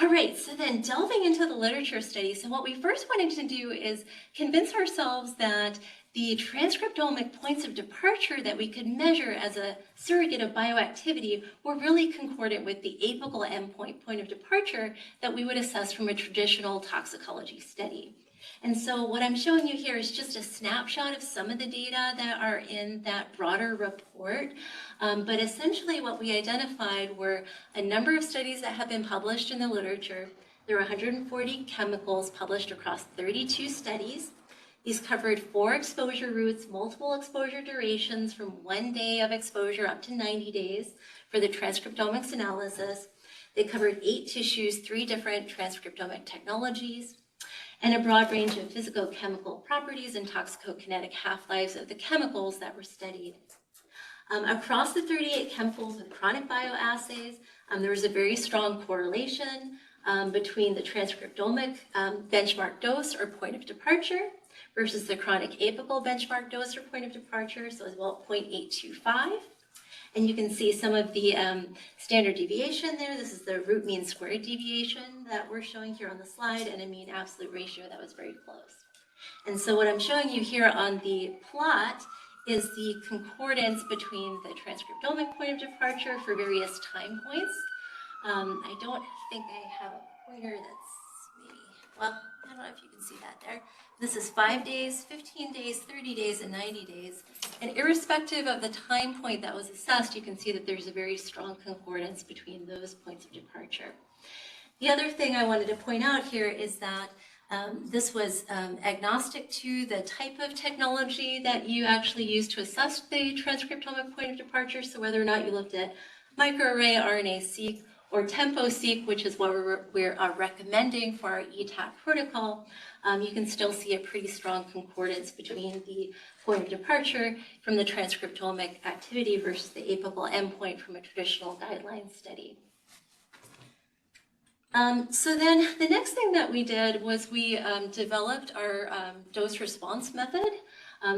All right, so then delving into the literature study, so what we first wanted to do is convince ourselves that the transcriptomic points of departure that we could measure as a surrogate of bioactivity were really concordant with the apical endpoint point of departure that we would assess from a traditional toxicology study. And so what I'm showing you here is just a snapshot of some of the data that are in that broader report. But essentially what we identified were a number of studies that have been published in the literature. There are 140 chemicals published across 32 studies. These covered 4 exposure routes, multiple exposure durations from 1 day of exposure up to 90 days for the transcriptomics analysis. They covered 8 tissues, 3 different transcriptomic technologies, and a broad range of physicochemical properties and toxicokinetic half-lives of the chemicals that were studied. Across the 38 chemicals with chronic bioassays, there was a very strong correlation between the transcriptomic benchmark dose or point of departure versus the chronic apical benchmark dose or point of departure, so as well 0.825. And you can see some of the standard deviation there. This is the root mean squared deviation that we're showing here on the slide, and a mean absolute ratio that was very close. And so what I'm showing you here on the plot is the concordance between the transcriptomic point of departure for various time points. I don't think I have a pointer that's maybe, well, I don't know if you can see that there. This is 5 days, 15 days, 30 days, and 90 days. And irrespective of the time point that was assessed, you can see that there's a very strong concordance between those points of departure. The other thing I wanted to point out here is that this was agnostic to the type of technology that you actually use to assess the transcriptomic point of departure. So whether or not you looked at microarray RNA-seq or tempo-seq, which is what we're recommending for our ETAP protocol, you can still see a pretty strong concordance between the point of departure from the transcriptomic activity versus the apical endpoint from a traditional guideline study. So then the next thing that we did was we developed our dose response method.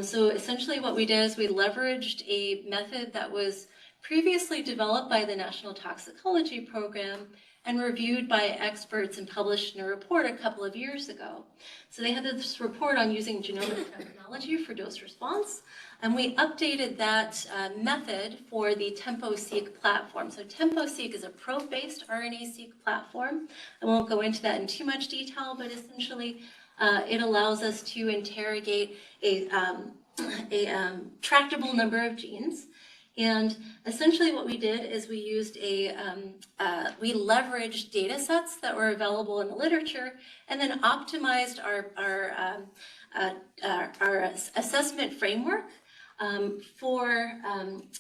So essentially what we did is we leveraged a method that was previously developed by the National Toxicology Program and reviewed by experts and published in a report a couple of years ago. So they had this report on using genomic technology for dose response, and we updated that method for the tempo-seq platform. So tempo-seq is a probe-based RNA-seq platform. I won't go into that in too much detail, but essentially it allows us to interrogate a tractable number of genes. And essentially what we did is we used we leveraged data sets that were available in the literature and then optimized our assessment framework for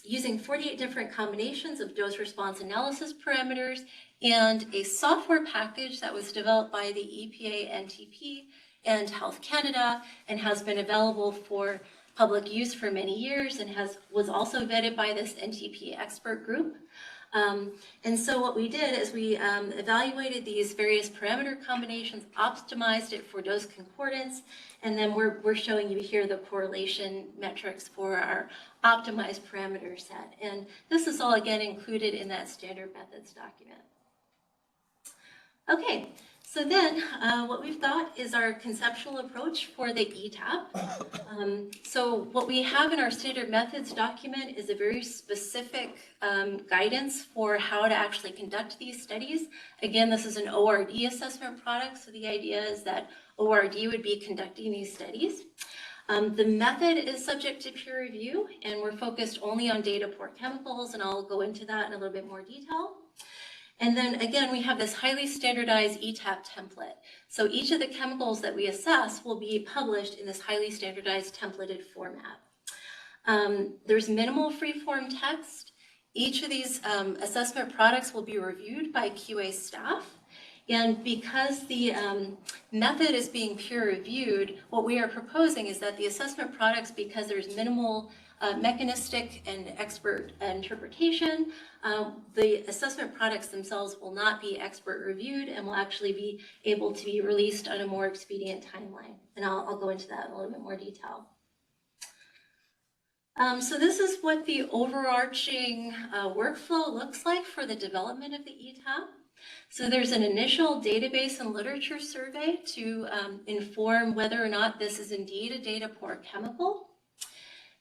using 48 different combinations of dose response analysis parameters and a software package that was developed by the EPA, NTP, and Health Canada and has been available for public use for many years and was also vetted by this NTP expert group. And so what we did is we evaluated these various parameter combinations, optimized it for dose concordance, and then we're showing you here the correlation metrics for our optimized parameter set. And this is all, again, included in that standard methods document. Okay, so then what we've got is our conceptual approach for the ETAP. So what we have in our standard methods document is a very specific guidance for how to actually conduct these studies. Again, this is an ORD assessment product, so the idea is that ORD would be conducting these studies. The method is subject to peer review, and we're focused only on data poor chemicals, and I'll go into that in a little bit more detail. And then again, we have this highly standardized ETAP template. So each of the chemicals that we assess will be published in this highly standardized templated format. There's minimal free-form text. Each of these assessment products will be reviewed by QA staff. And because the method is being peer reviewed, what we are proposing is that the assessment products, because there's minimal mechanistic and expert interpretation, the assessment products themselves will not be expert reviewed and will actually be able to be released on a more expedient timeline. And I'll go into that in a little bit more detail. So this is what the overarching workflow looks like for the development of the ETAP. So there's an initial database and literature survey to inform whether or not this is indeed a data poor chemical.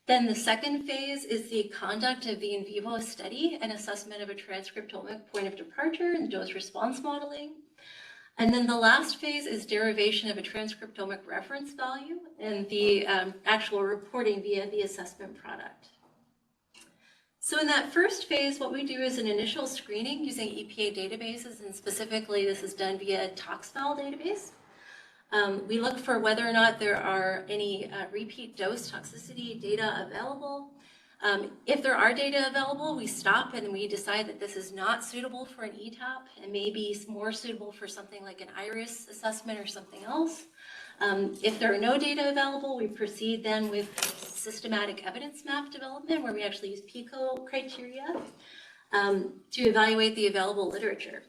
Then the second phase is the conduct of the in vivo study and assessment of a transcriptomic point of departure and dose response modeling. And then the last phase is derivation of a transcriptomic reference value and the actual reporting via the assessment product. So in that first phase, what we do is an initial screening using EPA databases, and specifically this is done via ToxFile database. We look for whether or not there are any repeat dose toxicity data available. If there are data available, we stop and we decide that this is not suitable for an ETAP and maybe more suitable for something like an IRIS assessment or something else. If there are no data available, we proceed then with systematic evidence map development, where we actually use PICO criteria to evaluate the available literature.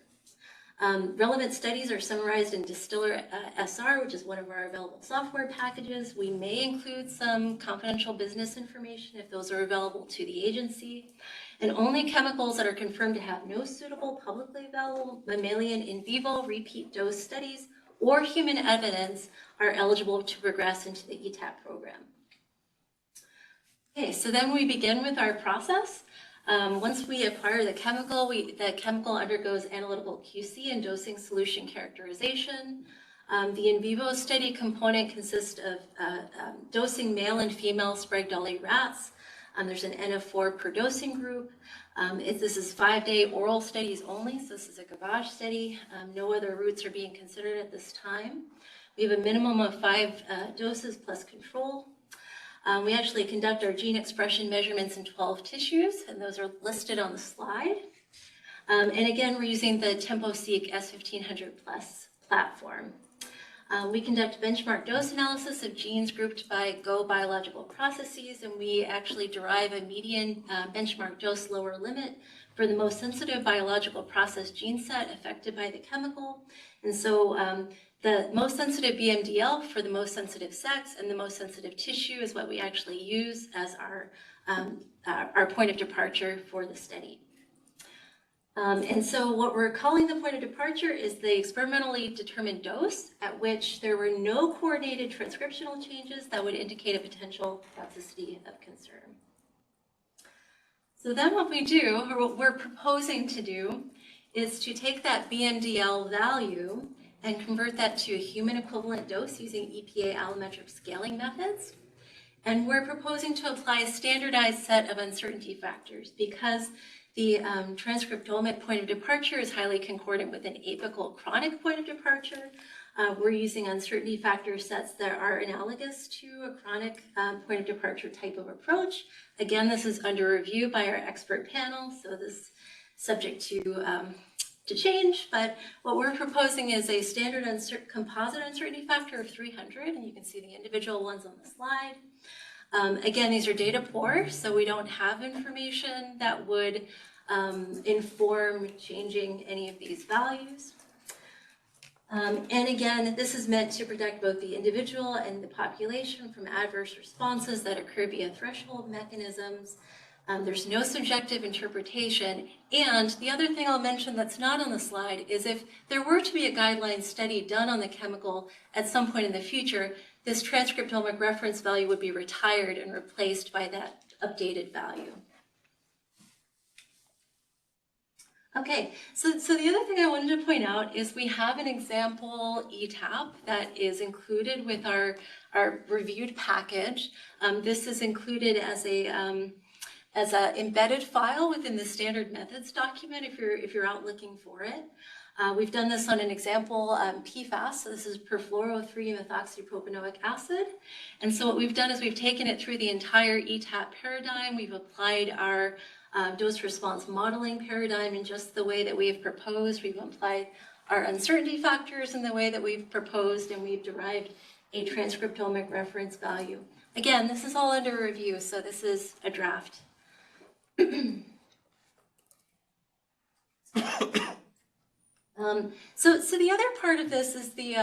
Relevant studies are summarized in Distiller SR, which is one of our available software packages. We may include some confidential business information if those are available to the agency. And only chemicals that are confirmed to have no suitable publicly available mammalian in vivo repeat dose studies or human evidence are eligible to progress into the ETAP program. Okay, so then we begin with our process. Once we acquire the chemical undergoes analytical QC and dosing solution characterization. The in vivo study component consists of dosing male and female Sprague-Dawley rats. There's an N of 4 per dosing group. This is 5-day oral studies only, so this is a gavage study. No other routes are being considered at this time. We have a minimum of 5 doses plus control. We actually conduct our gene expression measurements in 12 tissues, and those are listed on the slide. And again, we're using the TempoSeq S1500 Plus platform. We conduct benchmark dose analysis of genes grouped by Go biological processes, and we actually derive a median benchmark dose lower limit for the most sensitive biological process gene set affected by the chemical. And so the most sensitive BMDL for the most sensitive sex and the most sensitive tissue is what we actually use as our point of departure for the study. And so what we're calling the point of departure is the experimentally determined dose at which there were no coordinated transcriptional changes that would indicate a potential toxicity of concern. So then what we do, or what we're proposing to do, is to take that BMDL value and convert that to a human equivalent dose using EPA allometric scaling methods. And we're proposing to apply a standardized set of uncertainty factors because the transcriptomic point of departure is highly concordant with an apical chronic point of departure. We're using uncertainty factor sets that are analogous to a chronic point of departure type of approach. Again, this is under review by our expert panel, so this is subject to change, but what we're proposing is a standard composite uncertainty factor of 300, and you can see the individual ones on the slide. Again, these are data poor, so we don't have information that would inform changing any of these values. And again, this is meant to protect both the individual and the population from adverse responses that occur via threshold mechanisms. There's no subjective interpretation. And the other thing I'll mention that's not on the slide is if there were to be a guideline study done on the chemical at some point in the future, this transcriptomic reference value would be retired and replaced by that updated value. Okay, so the other thing I wanted to point out is we have an example ETAP that is included with our reviewed package. This is included as a embedded file within the standard methods document if you're out looking for it. We've done this on an example PFAS, so this is perfluoro-3-methoxypropanoic acid. And so what we've done is we've taken it through the entire ETAP paradigm. We've applied our dose response modeling paradigm in just the way that we have proposed. We've applied our uncertainty factors in the way that we've proposed, and we've derived a transcriptomic reference value. Again, this is all under review, so this is a draft. So the other part of this is the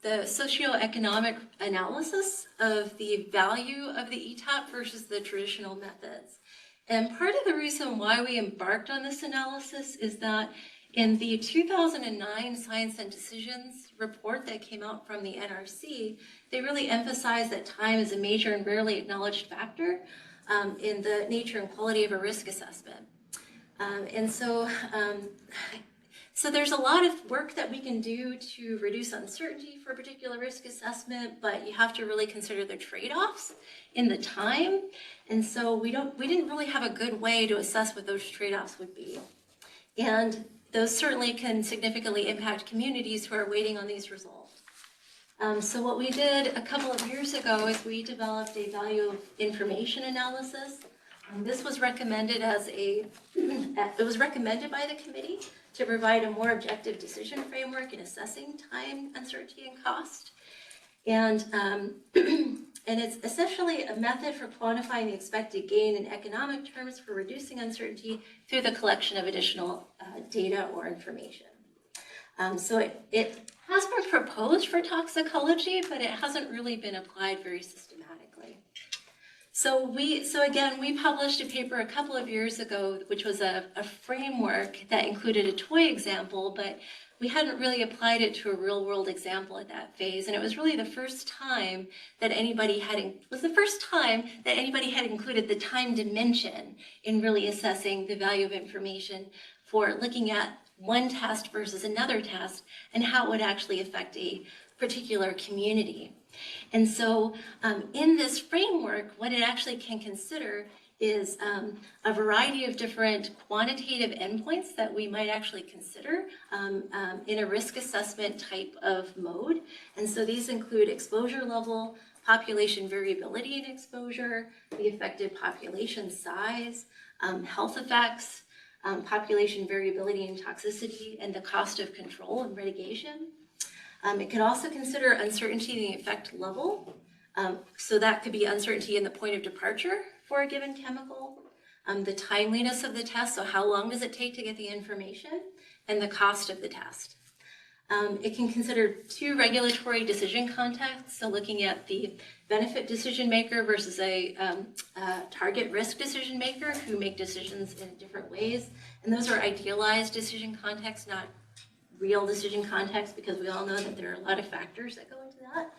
socioeconomic analysis of the value of the ETAP versus the traditional methods. And part of the reason why we embarked on this analysis is that in the 2009 Science and Decisions report that came out from the NRC, they really emphasized that time is a major and rarely acknowledged factor in the nature and quality of a risk assessment. So there's a lot of work that we can do to reduce uncertainty for a particular risk assessment, but you have to really consider the trade-offs in the time. And so we didn't really have a good way to assess what those trade-offs would be. And those certainly can significantly impact communities who are waiting on these results. So what we did a couple of years ago is we developed a value of information analysis. This was recommended it was recommended by the committee to provide a more objective decision framework in assessing time, uncertainty, and cost. And it's essentially a method for quantifying the expected gain in economic terms for reducing uncertainty through the collection of additional data or information. So it has been proposed for toxicology, but it hasn't really been applied very systematically. So again, we published a paper a couple of years ago, which was a framework that included a toy example, but we hadn't really applied it to a real world example at that phase. And it was really the first time that anybody had included the time dimension in really assessing the value of information for looking at one test versus another test and how it would actually affect a particular community. And so in this framework, what it actually can consider is a variety of different quantitative endpoints that we might actually consider in a risk assessment type of mode. And so these include exposure level, population variability in exposure, the affected population size, health effects, population variability in toxicity, and the cost of control and mitigation. It can also consider uncertainty in the effect level. So that could be uncertainty in the point of departure for a given chemical, the timeliness of the test, so how long does it take to get the information, and the cost of the test. It can consider two regulatory decision contexts, so looking at the benefit decision maker versus a target risk decision maker who make decisions in different ways. And those are idealized decision contexts, not real decision context, because we all know that there are a lot of factors that go into that.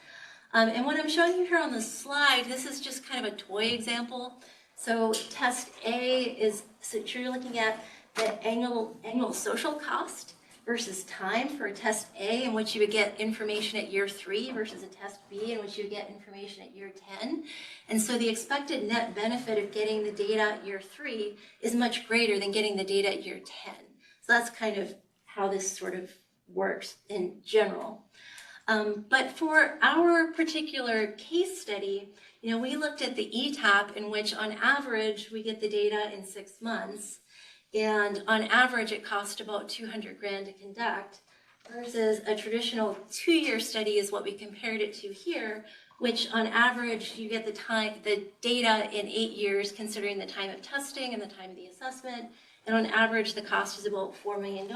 And what I'm showing you here on the slide, this is just kind of a toy example. So test A is, so you're looking at the annual social cost versus time for a test A, in which you would get information at year 3 versus a test B, in which you would get information at year 10. And so the expected net benefit of getting the data at year 3 is much greater than getting the data at year 10. So that's kind of how this sort of works in general. But for our particular case study, we looked at the ETAP, in which on average we get the data in 6 months, and on average it cost about 200 grand to conduct, versus a traditional 2-year study is what we compared it to here, which on average you get the data in 8 years, considering the time of testing and the time of the assessment, and on average, the cost is about $4 million.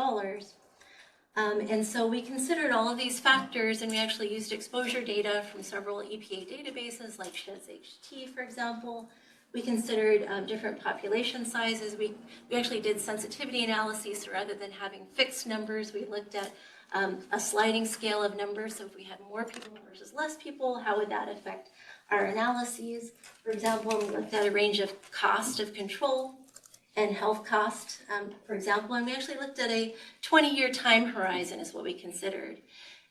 And so we considered all of these factors, and we actually used exposure data from several EPA databases like SHT, for example. We considered different population sizes. We actually did sensitivity analyses, so rather than having fixed numbers, we looked at a sliding scale of numbers. So if we had more people versus less people, how would that affect our analyses? For example, we looked at a range of cost of control and health cost, for example, and we actually looked at a 20-year time horizon is what we considered.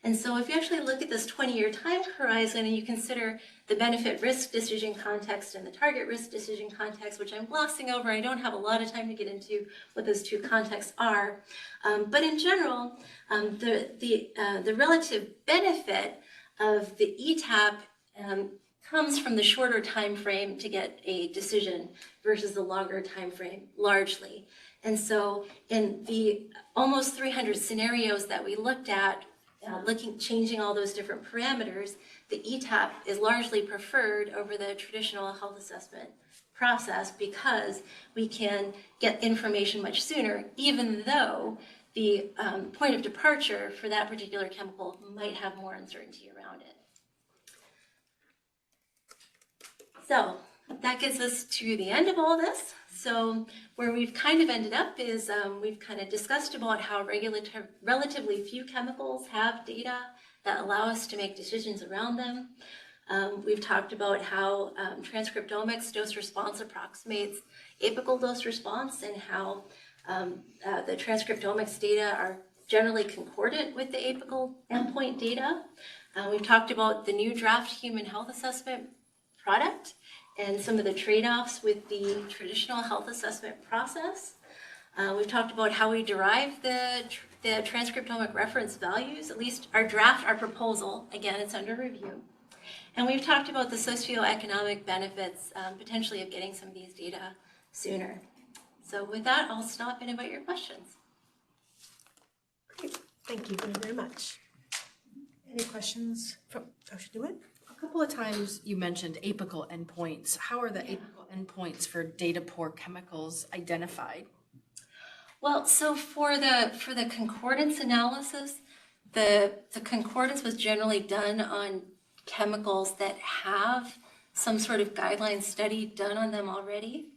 And so if you actually look at this 20-year time horizon and you consider the benefit risk decision context and the target risk decision context, which I'm glossing over, I don't have a lot of time to get into what those two contexts are. But in general, the relative benefit of the ETAP comes from the shorter time frame to get a decision versus the longer time frame, largely. And so in the almost 300 scenarios that we looked at, changing all those different parameters, the ETAP is largely preferred over the traditional health assessment process because we can get information much sooner, even though the point of departure for that particular chemical might have more uncertainty around it. So that gets us to the end of all this. So where we've kind of ended up is we've kind of discussed about how relatively few chemicals have data that allow us to make decisions around them. We've talked about how transcriptomics dose response approximates apical dose response and how the transcriptomics data are generally concordant with the apical endpoint data. We've talked about the new draft human health assessment product and some of the trade-offs with the traditional health assessment process. We've talked about how we derive the transcriptomic reference values, at least our proposal, again, it's under review. And we've talked about the socioeconomic benefits, potentially, of getting some of these data sooner. So with that, I'll stop and invite your questions. Great, thank you very much. Any questions from Dr. DeWitt? A couple of times you mentioned apical endpoints. How are the apical endpoints for data poor chemicals identified? Well, so for the concordance analysis, the concordance was generally done on chemicals that have some sort of guideline study done on them already.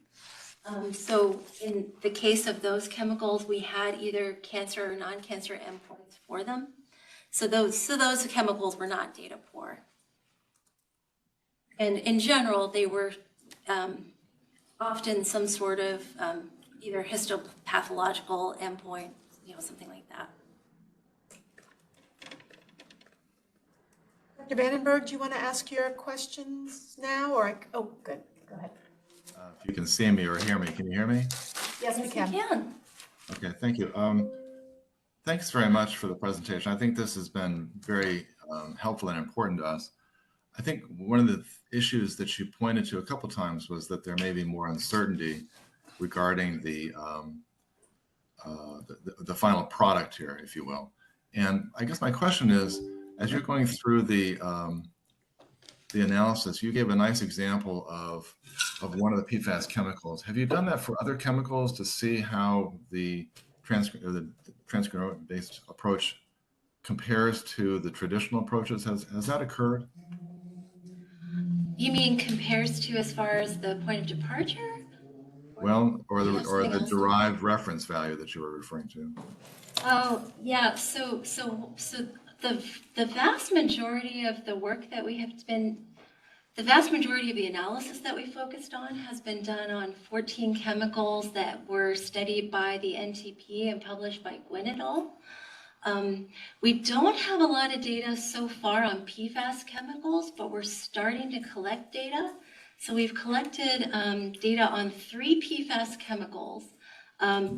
So in the case of those chemicals, we had either cancer or non-cancer endpoints for them. So those chemicals were not data poor. And in general, they were often some sort of either histopathological endpoint, something like that. Dr. Vandenberg, do you want to ask your questions now, or oh, good, go ahead. If you can see me or hear me, can you hear me? Yes, we can. Okay, thank you. Thanks very much for the presentation. I think this has been very helpful and important to us. I think one of the issues that you pointed to a couple times was that there may be more uncertainty regarding the final product here, if you will. And I guess my question is, as you're going through the analysis, you gave a nice example of one of the PFAS chemicals. Have you done that for other chemicals to see how the transcriptome-based approach compares to the traditional approaches? Has that occurred? You mean compares to as far as the point of departure? Well, or the derived reference value that you were referring to. Oh, yeah. So the vast majority of the work that we have been, the vast majority of the analysis that we focused on has been done on 14 chemicals that were studied by the NTP and published by Gwynn et al. We don't have a lot of data so far on PFAS chemicals, but we're starting to collect data. So we've collected data on 3 PFAS chemicals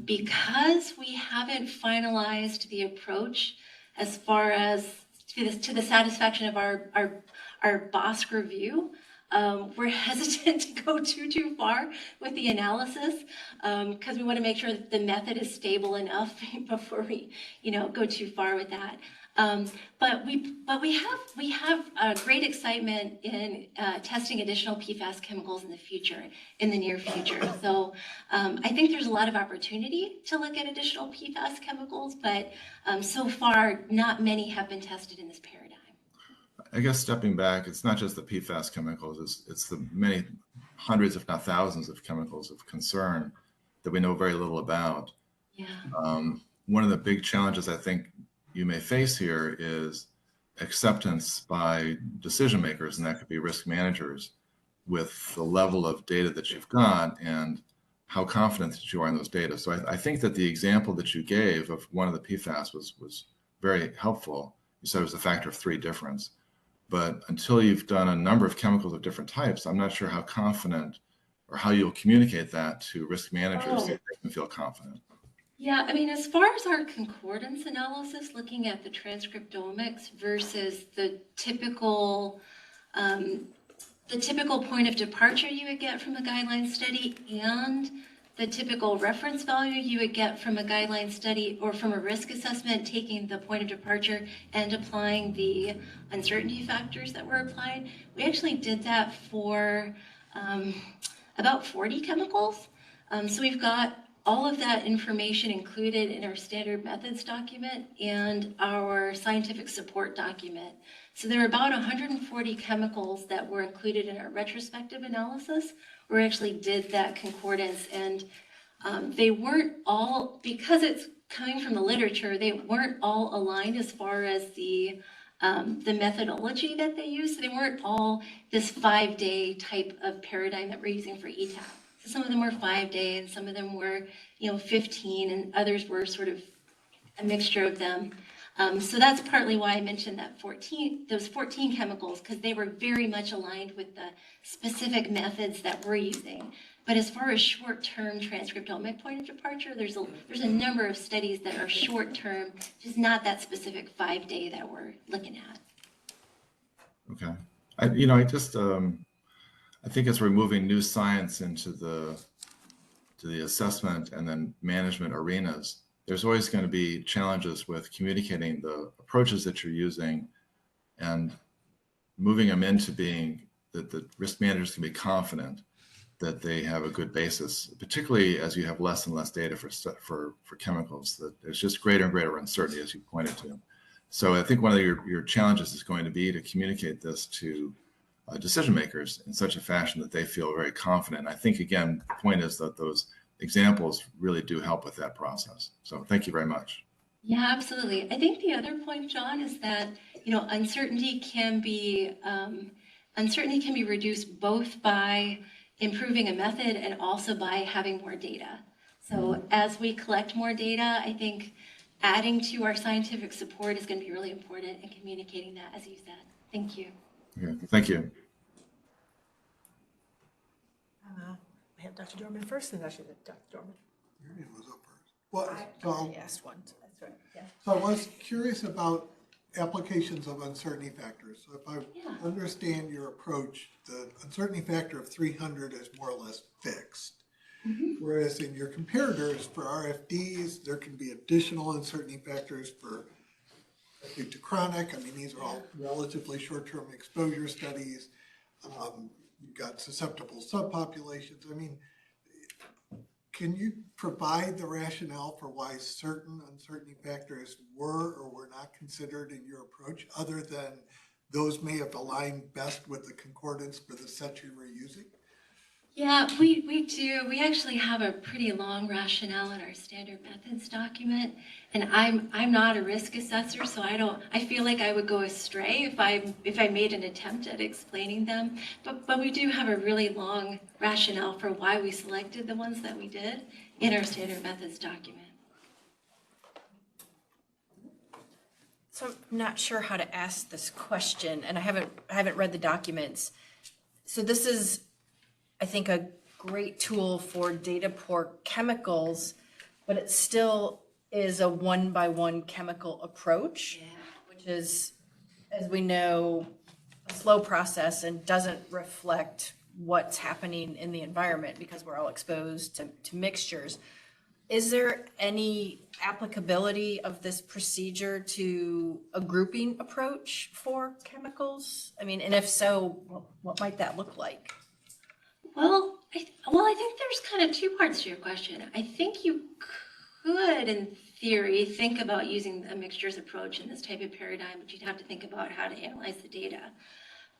because we haven't finalized the approach as far as to the satisfaction of our BOSC review. We're hesitant to go too far with the analysis because we want to make sure that the method is stable enough before we go too far with that. But we have great excitement in testing additional PFAS chemicals in the future, in the near future. So I think there's a lot of opportunity to look at additional PFAS chemicals, but so far, not many have been tested in this paradigm. I guess stepping back, it's not just the PFAS chemicals, it's the many hundreds, if not thousands of chemicals of concern that we know very little about. Yeah. One of the big challenges I think you may face here is acceptance by decision makers, and that could be risk managers, with the level of data that you've got and how confident that you are in those data. So I think that the example that you gave of one of the PFAS was very helpful. You said it was a factor of 3 difference. But until you've done a number of chemicals of different types, I'm not sure how confident or how you'll communicate that to risk managers so they can feel confident. Yeah, I mean, as far as our concordance analysis, looking at the transcriptomics versus the typical point of departure you would get from a guideline study and the typical reference value you would get from a guideline study or from a risk assessment, taking the point of departure and applying the uncertainty factors that were applied. We actually did that for about 40 chemicals. So we've got all of that information included in our standard methods document and our scientific support document. So there are about 140 chemicals that were included in our retrospective analysis where we actually did that concordance, and they weren't all, because it's coming from the literature, they weren't all aligned as far as the methodology that they used. So they weren't all this 5-day type of paradigm that we're using for ETAP. So some of them were 5-day and some of them were, 15, and others were sort of a mixture of them. So that's partly why I mentioned that those 14 chemicals, because they were very much aligned with the specific methods that we're using. But as far as short-term transcriptomic point of departure, there's a number of studies that are short-term, just not that specific 5-day that we're looking at. Okay. I think as we're moving new science into the assessment and then management arenas, there's always going to be challenges with communicating the approaches that you're using and moving them into being that the risk managers can be confident that they have a good basis, particularly as you have less and less data for chemicals, that there's just greater and greater uncertainty, as you pointed to. So I think one of your challenges is going to be to communicate this to decision makers in such a fashion that they feel very confident. And I think, again, the point is that those examples really do help with that process. So thank you very much. Yeah, absolutely. I think the other point, John, is that, uncertainty can be reduced both by improving a method and also by having more data. So as we collect more data, I think adding to our scientific support is going to be really important in communicating that, as you said. Thank you. Okay, thank you. We have Dr. Dorman first, and Dr. Dorman. Your name was up first. Well, I asked one, so that's right, yeah. so I was curious about applications of uncertainty factors. So if I understand your approach, the uncertainty factor of 300 is more or less fixed. Whereas in your comparators for RFDs, there can be additional uncertainty factors for acute to chronic. I mean, these are all relatively short-term exposure studies. You've got susceptible subpopulations. I mean, can you provide the rationale for why certain uncertainty factors were or were not considered in your approach, other than those may have aligned best with the concordance for the set you were using? Yeah, we do. We actually have a pretty long rationale in our standard methods document, and I'm not a risk assessor, so I feel like I would go astray if I made an attempt at explaining them. But we do have a really long rationale for why we selected the ones that we did in our standard methods document. So I'm not sure how to ask this question, and I haven't read the documents. So this is, I think, a great tool for data poor chemicals, but it still is a 1-by-1 chemical approach, which is, as we know, a slow process and doesn't reflect what's happening in the environment because we're all exposed to mixtures. Is there any applicability of this procedure to a grouping approach for chemicals? I mean, and if so, what might that look like? Well, I think there's kind of two parts to your question. I think you could, in theory, think about using a mixtures approach in this type of paradigm, but you'd have to think about how to analyze the data.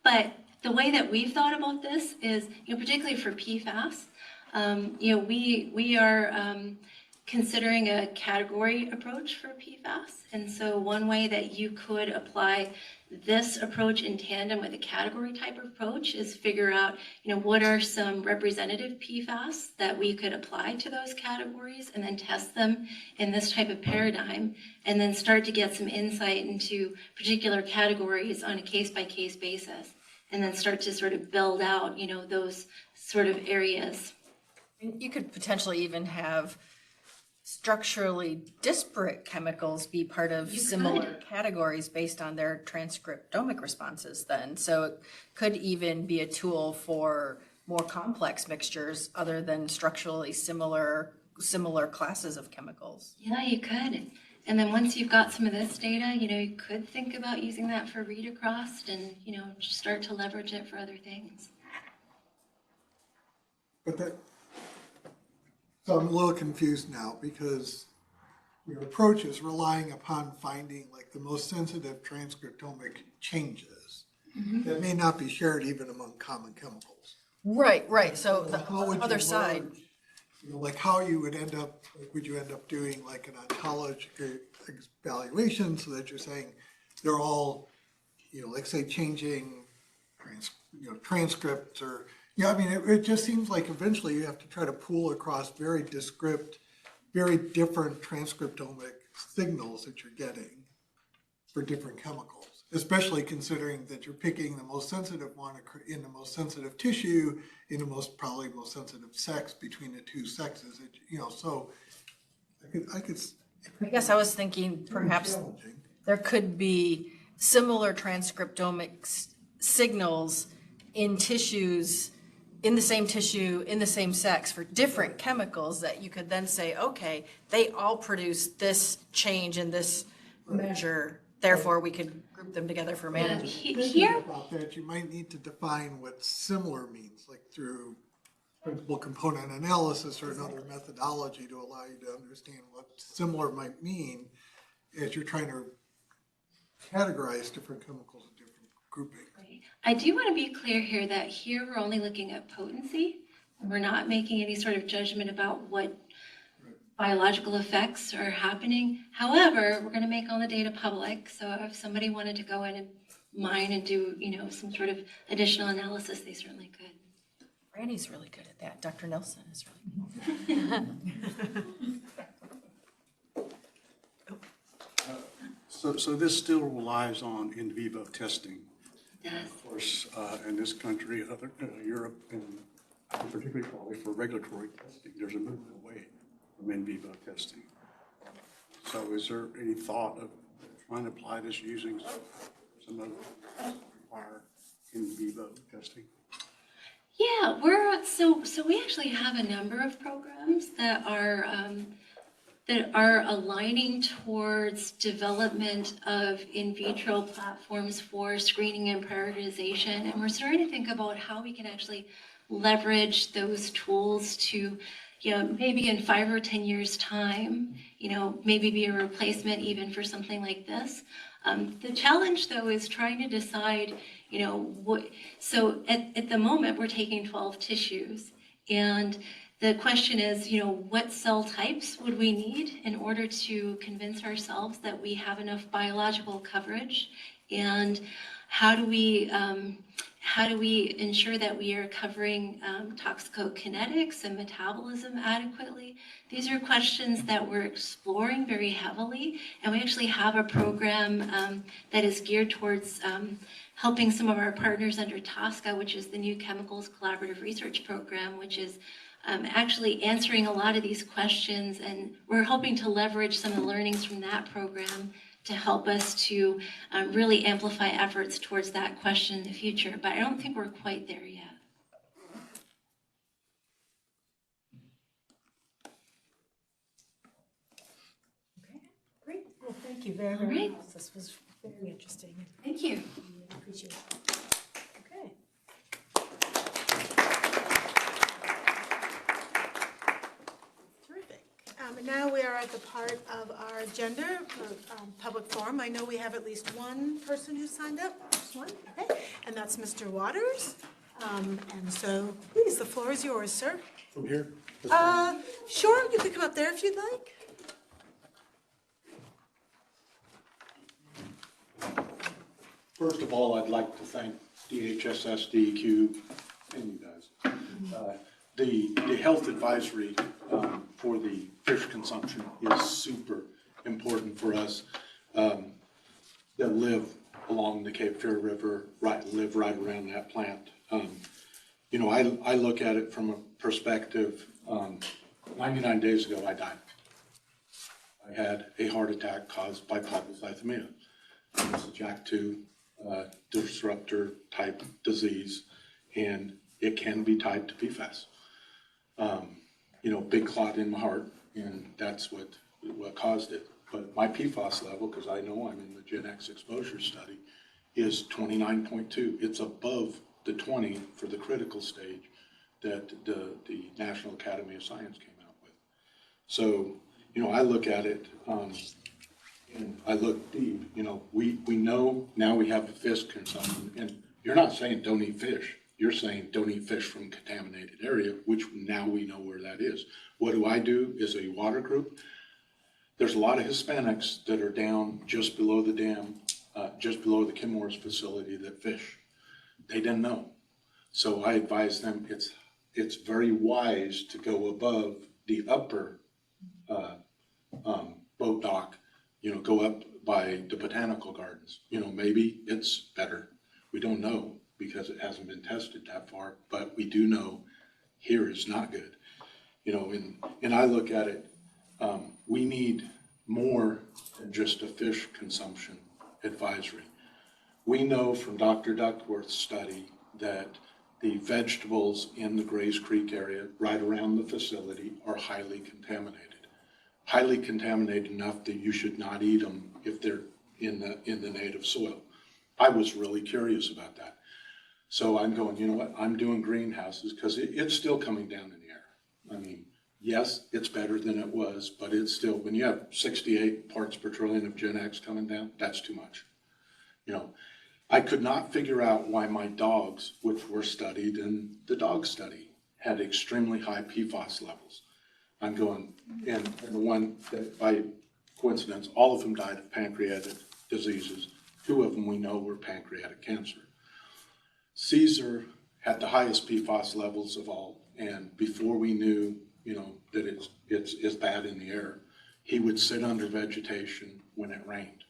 But the way that we've thought about this is, particularly for PFAS, we are considering a category approach for PFAS. And so one way that you could apply this approach in tandem with a category type approach is figure out, what are some representative PFAS that we could apply to those categories and then test them in this type of paradigm and then start to get some insight into particular categories on a case-by-case basis and then start to sort of build out, those sort of areas. You could potentially even have structurally disparate chemicals be part of similar categories based on their transcriptomic responses then. So it could even be a tool for more complex mixtures other than structurally similar classes of chemicals. Yeah, you could. And then once you've got some of this data, you could think about using that for read across and, just start to leverage it for other things. So I'm a little confused now because your approach is relying upon finding like the most sensitive transcriptomic changes that may not be shared even among common chemicals. Right. So the How would you other side. merge, like how you would end up, would you end up doing like an ontological evaluation so that you're saying they're all, like say changing transcripts or, it just seems like eventually you have to try to pool across very different transcriptomic signals that you're getting for different chemicals, especially considering that you're picking the most sensitive one in the most sensitive tissue, in the probably most sensitive sex between the two sexes, so I guess I was thinking perhaps there could be similar transcriptomic signals in tissues, in the same tissue, in the same sex for different chemicals that you could then say, okay, they all produce this change in this measure, therefore we could group them together for management. Thinking about that, you might need to define what similar means, like through principal component analysis or another methodology to allow you to understand what similar might mean as you're trying to categorize different chemicals in different groupings. I do want to be clear here that here we're only looking at potency. We're not making any sort of judgment about what biological effects are happening. However, we're going to make all the data public. So if somebody wanted to go in and mine and do, some sort of additional analysis, they certainly could. Randy's really good at that. Dr. Nelson is really good. So this still relies on in vivo testing. Yes. Of course, in this country, other Europe, and particularly probably for regulatory testing, there's a movement away from in vivo testing. So is there any thought of trying to apply this using some other that require in vivo testing? Yeah, so we actually have a number of programs that are aligning towards development of in vitro platforms for screening and prioritization. And we're starting to think about how we can actually leverage those tools to, maybe in 5 or 10 years' time, maybe be a replacement even for something like this. The challenge, though, is trying to decide, so at the moment, we're taking 12 tissues. And the question is, what cell types would we need in order to convince ourselves that we have enough biological coverage? And how do we ensure that we are covering toxicokinetics and metabolism adequately? These are questions that we're exploring very heavily, and we actually have a program that is geared towards helping some of our partners under TSCA, which is the New Chemicals Collaborative Research Program, which is actually answering a lot of these questions, and we're hoping to leverage some of the learnings from that program to help us to really amplify efforts towards that question in the future. But I don't think we're quite there yet. Thank you very, very much. This was very interesting. Thank you. I appreciate it. Okay. Terrific. And now we are at the part of our agenda for public forum. I know we have at least one person who signed up. Just one, okay. And that's Mr. Waters. And so, please, the floor is yours, sir. From here? Sure, you could come up there if you'd like. First of all, I'd like to thank DHSS, DEQ, and you guys. The health advisory for the fish consumption is super important for us that live along the Cape Fear River, live right around that plant. You know, I look at it from a perspective, 99 days ago, I died. I had a heart attack caused by polycythemia. It's a JAK2 disruptor type disease, and it can be tied to PFAS. You know, big clot in my heart, and that's what caused it. But my PFAS level, because I know I'm in the Gen X exposure study, is 29.2. It's above the 20 for the critical stage that the National Academy of Science came out with. So, you know, I look at it, and I look deep. You know, we know now we have a fish consumption, and you're not saying don't eat fish. You're saying don't eat fish from contaminated area, which now we know where that is. What do I do as a water group? There's a lot of Hispanics that are down just below the dam, just below the Kimmore's facility that fish. They didn't know. So I advise them it's very wise to go above the upper boat dock, you know, go up by the botanical gardens. You know, maybe it's better. We don't know because it hasn't been tested that far, but we do know here is not good. You know, and I look at it, we need more than just a fish consumption advisory. We know from Dr. Duckworth's study that the vegetables in the Grays Creek area, right around the facility, are highly contaminated. Highly contaminated enough that you should not eat them if they're in the native soil. I was really curious about that. So I'm going, you know what, I'm doing greenhouses because it's still coming down in the air. I mean, yes, it's better than it was, but it's still, when you have 68 parts per trillion of Gen X coming down, that's too much. You know, I could not figure out why my dogs, which were studied in the dog study, had extremely high PFAS levels. I'm going, and the one that by coincidence, all of them died of pancreatic diseases. 2 of them we know were pancreatic cancer. Caesar had the highest PFAS levels of all, and before we knew, you know, that it's bad in the air, he would sit under vegetation when it rained.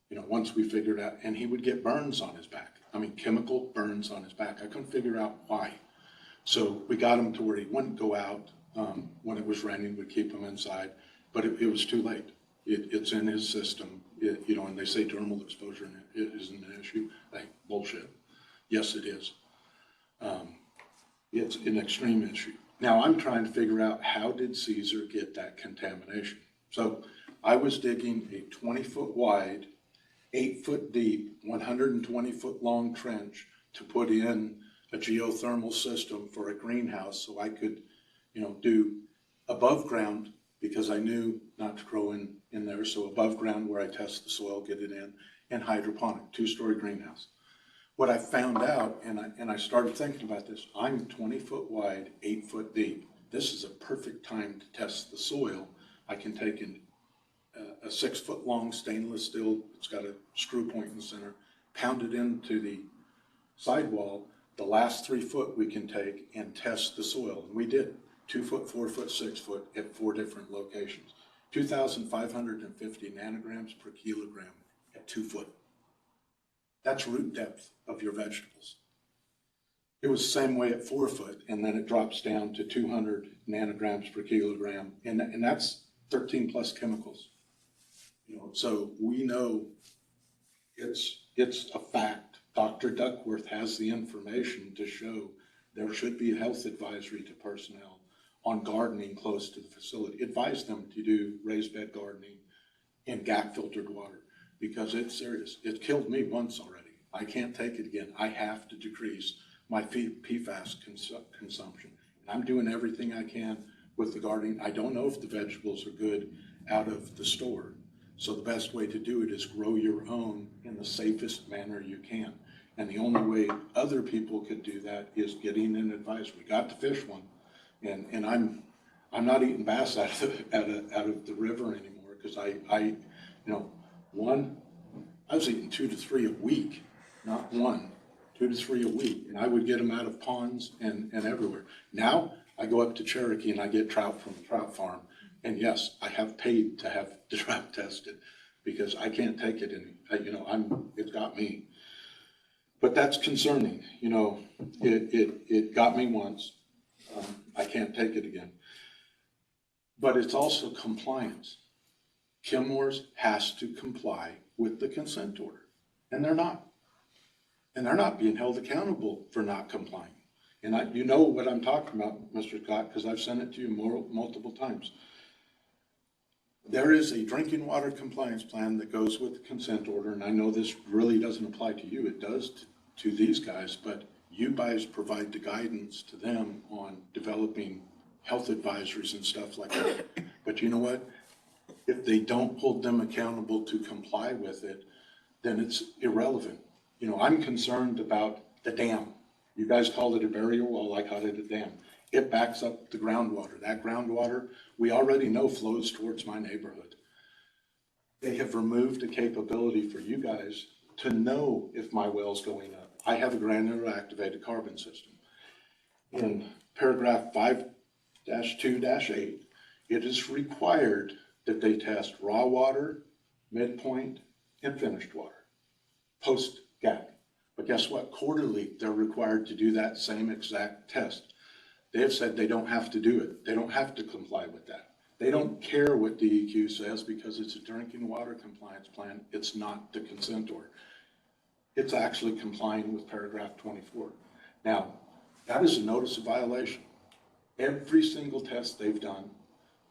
You know, once we figured out, and he would get burns on his back. I mean, chemical burns on his back. I couldn't figure out why. So we got him to where he wouldn't go out when it was raining. We'd keep him inside, but it was too late. It's in his system, you know, and they say dermal exposure isn't an issue. Like, bullshit. Yes, it is. It's an extreme issue. Now I'm trying to figure out how did Caesar get that contamination? So I was digging a 20-foot wide, 8-foot deep, 120-foot long trench to put in a geothermal system for a greenhouse so I could, you know, do above ground because I knew not to grow in there. So above ground where I test the soil, get it in, and hydroponic, 2-story greenhouse. What I found out, and I started thinking about this, I'm 20-foot wide, 8-foot deep. This is a perfect time to test the soil. I can take a 6-foot long stainless steel, it's got a screw point in the center, pound it into the sidewall. The last 3 foot we can take and test the soil. And we did 2 foot, 4 foot, 6 foot at 4 different locations. 2,550 nanograms per kilogram at 2 foot. That's root depth of your vegetables. It was the same way at 4 foot, and then it drops down to 200 nanograms per kilogram, and that's 13 plus chemicals. You know, so we know it's a fact. Dr. Duckworth has the information to show there should be a health advisory to personnel on gardening close to the facility. Advise them to do raised bed gardening in GAC filtered water, because it's serious. It killed me once already. I can't take it again. I have to decrease my PFAS consumption. And I'm doing everything I can with the gardening. I don't know if the vegetables are good out of the store. So the best way to do it is grow your own in the safest manner you can. And the only way other people could do that is getting an advice. We got the fish one, and I'm not eating bass out of the river anymore, because I was eating 2 to 3 a week, not one, 2 to 3 a week, and I would get them out of ponds and everywhere. Now I go up to Cherokee and I get trout from the trout farm, and yes, I have paid to have the trout tested because I can't take it it's got me. But that's concerning, it got me once. I can't take it again. But it's also compliance. Chemours has to comply with the consent order, and they're not. And they're not being held accountable for not complying. And you know what I'm talking about, Mr. Scott, because I've sent it to you multiple times. There is a drinking water compliance plan that goes with the consent order, and I know this really doesn't apply to you. It does to these guys, but you guys provide the guidance to them on developing health advisories and stuff like that. But you know what? If they don't hold them accountable to comply with it, then it's irrelevant. I'm concerned about the dam. You guys called it a barrier wall, I called it a dam. It backs up the groundwater. That groundwater, we already know, flows towards my neighborhood. They have removed the capability for you guys to know if my well's going up. I have a granular activated carbon system. In paragraph 5-2-8, it is required that they test raw water, midpoint, and finished water, post-GAC. But guess what? Quarterly, they're required to do that same exact test. They have said they don't have to do it. They don't have to comply with that. They don't care what DEQ says because it's a drinking water compliance plan. It's not the consent order. It's actually complying with paragraph 24. Now, that is a notice of violation. Every single test they've done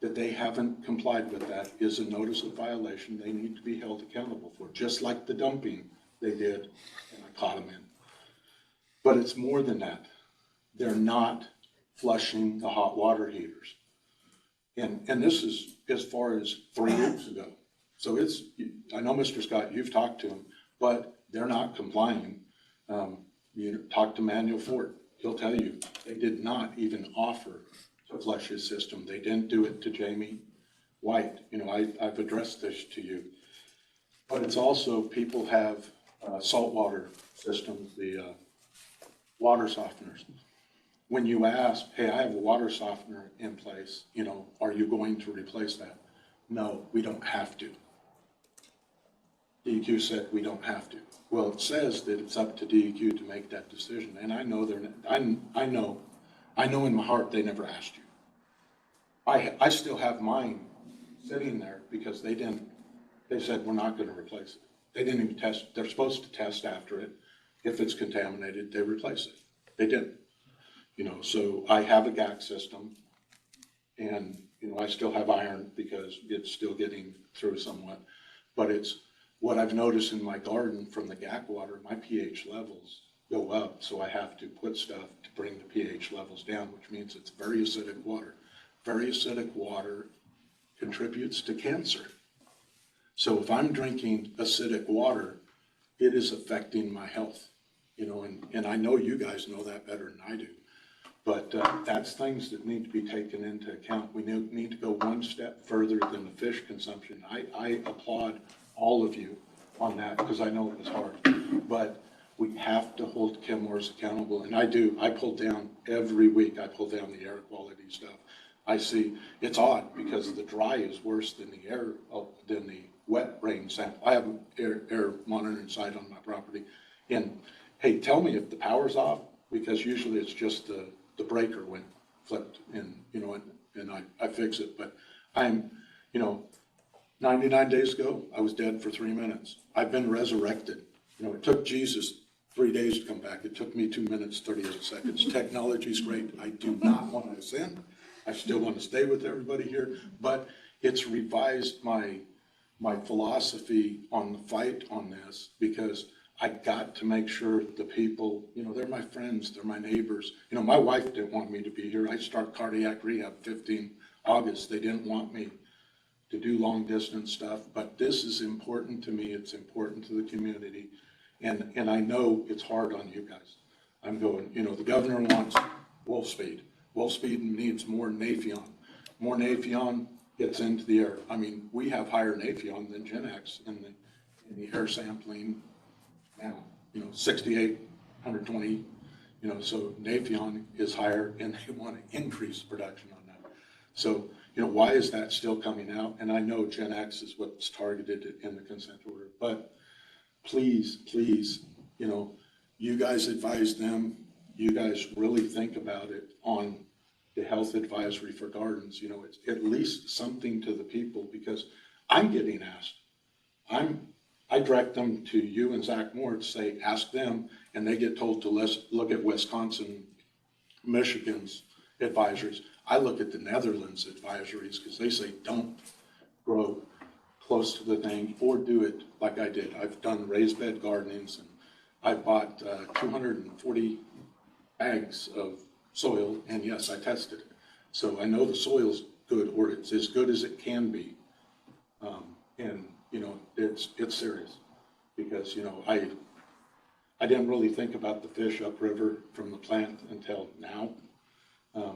that they haven't complied with that is a notice of violation they need to be held accountable for, just like the dumping they did, and I caught them in. But it's more than that. They're not flushing the hot water heaters. And this is as far as 3 weeks ago. So I know, Mr. Scott, you've talked to them, but they're not complying. You talk to Manuel Fort, he'll tell you, they did not even offer to flush his system. They didn't do it to Jamie White. I've addressed this to you. But it's also, people have saltwater systems, the water softeners. When you ask, hey, I have a water softener in place, are you going to replace that? No, we don't have to. DEQ said we don't have to. Well, it says that it's up to DEQ to make that decision, and I know I know in my heart they never asked you. I still have mine sitting there because they said we're not going to replace it. They didn't even test. They're supposed to test after it. If it's contaminated, they replace it. They didn't. So I have a GAC system, and I still have iron because it's still getting through somewhat. But it's what I've noticed in my garden from the GAC water, my pH levels go up, so I have to put stuff to bring the pH levels down, which means it's very acidic water. Very acidic water contributes to cancer. So if I'm drinking acidic water, it is affecting my health, and I know you guys know that better than I do. But that's things that need to be taken into account. We need to go one step further than the fish consumption. I applaud all of you on that because I know it was hard. But we have to hold chemours accountable, and I do. I pull down every week. I pull down the air quality stuff. I see it's odd because the dry is worse than than the wet rain sample. I have an air monitoring site on my property, and hey, tell me if the power's off because usually it's just the breaker went flipped, and I fix it. But I'm 99 days ago I was dead for 3 minutes. I've been resurrected. It took Jesus 3 days to come back. It took me 2 minutes 38 seconds. Technology's great. I do not want to ascend. I still want to stay with everybody here, but it's revised my my philosophy on the fight on this, because I got to make sure the people, they're my friends, they're my neighbors. My wife didn't want me to be here. I start cardiac rehab 15 August. They didn't want me to do long distance stuff, but this is important to me. It's important to the community. And I know it's hard on you guys. I'm going, the governor wants Wolfspeed. Wolfspeed needs more Nafion. More Nafion gets into the air. I mean, we have higher Nafion than Gen X in the air sampling now, 68, 120, so Nafion is higher and they want to increase production on that. So, why is that still coming out? And I know Gen X is what's targeted in the consent order, but please, you guys advise them. You guys really think about it on the health advisory for gardens. It's at least something to the people, because I'm getting asked. I direct them to you and Zach Moore to say, ask them, and they get told to look at Wisconsin, Michigan's advisories. I look at the Netherlands advisories because they say don't grow close to the thing or do it like I did. I've done raised bed gardenings, and I bought 240 bags of soil, and yes, I tested it. So I know the soil's good, or it's as good as it can be. And it's serious, because I didn't really think about the fish upriver from the plant until now.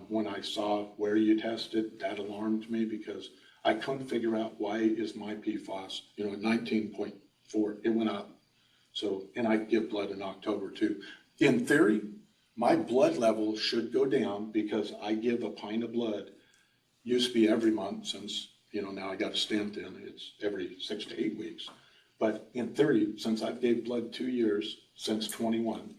When I saw where you tested, that alarmed me, because I couldn't figure out why is my PFAS, at 19.4, it went up. So, and I give blood in October too. In theory, my blood level should go down, because I give a pint of blood, used to be every month, since, now I got a stent in, it's every 6 to 8 weeks. But in theory, since I've gave blood 2 years, since 21,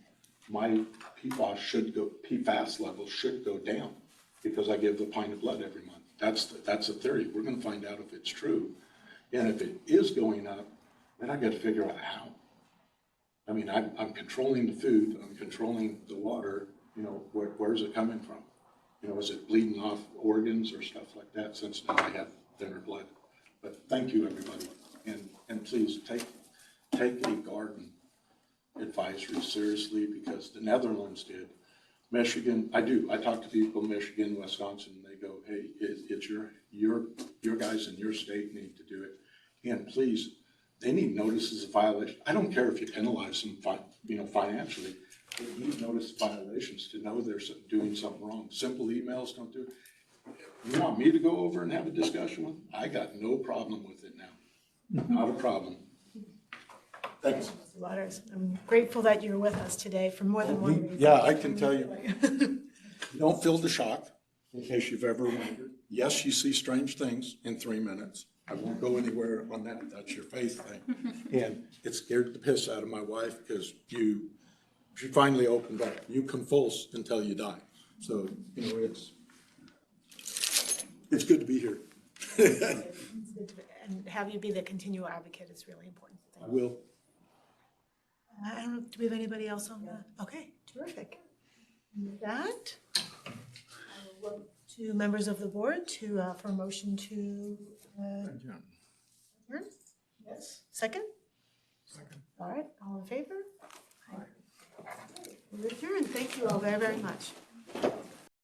my PFAS level should go down, because I give a pint of blood every month. That's a theory. We're gonna find out if it's true. And if it is going up, then I gotta figure out how. I mean, I'm controlling the food, I'm controlling the water, where's it coming from? Is it bleeding off organs or stuff like that, since now I have thinner blood? But thank you, everybody. And please take a garden advisory seriously, because the Netherlands did. Michigan, I talk to people in Michigan, Wisconsin, they go, hey, it's your guys in your state need to do it. And please, they need notices of violation. I don't care if you penalize them, financially. They need notice of violations to know they're doing something wrong. Simple emails don't do it. You want me to go over and have a discussion with them? I got no problem with it now. Not a problem. Thanks. Mr. Waters, I'm grateful that you're with us today for more than one reason. Yeah, I can tell you. Don't feel the shock, in case you've ever wondered. Yes, you see strange things in 3 minutes. I won't go anywhere on that. That's your faith thing. And it scared the piss out of my wife, because she finally opened up. You convulse until you die. So, it's good to be here. And have you be the continual advocate is really important. I will. I don't know, do we have anybody else on that? Okay, terrific. With that, I will look to members of the board for a motion to adjourn. Yes, second? Second. All right, all in favor? Aye. We're adjourned. Thank you all very, very much.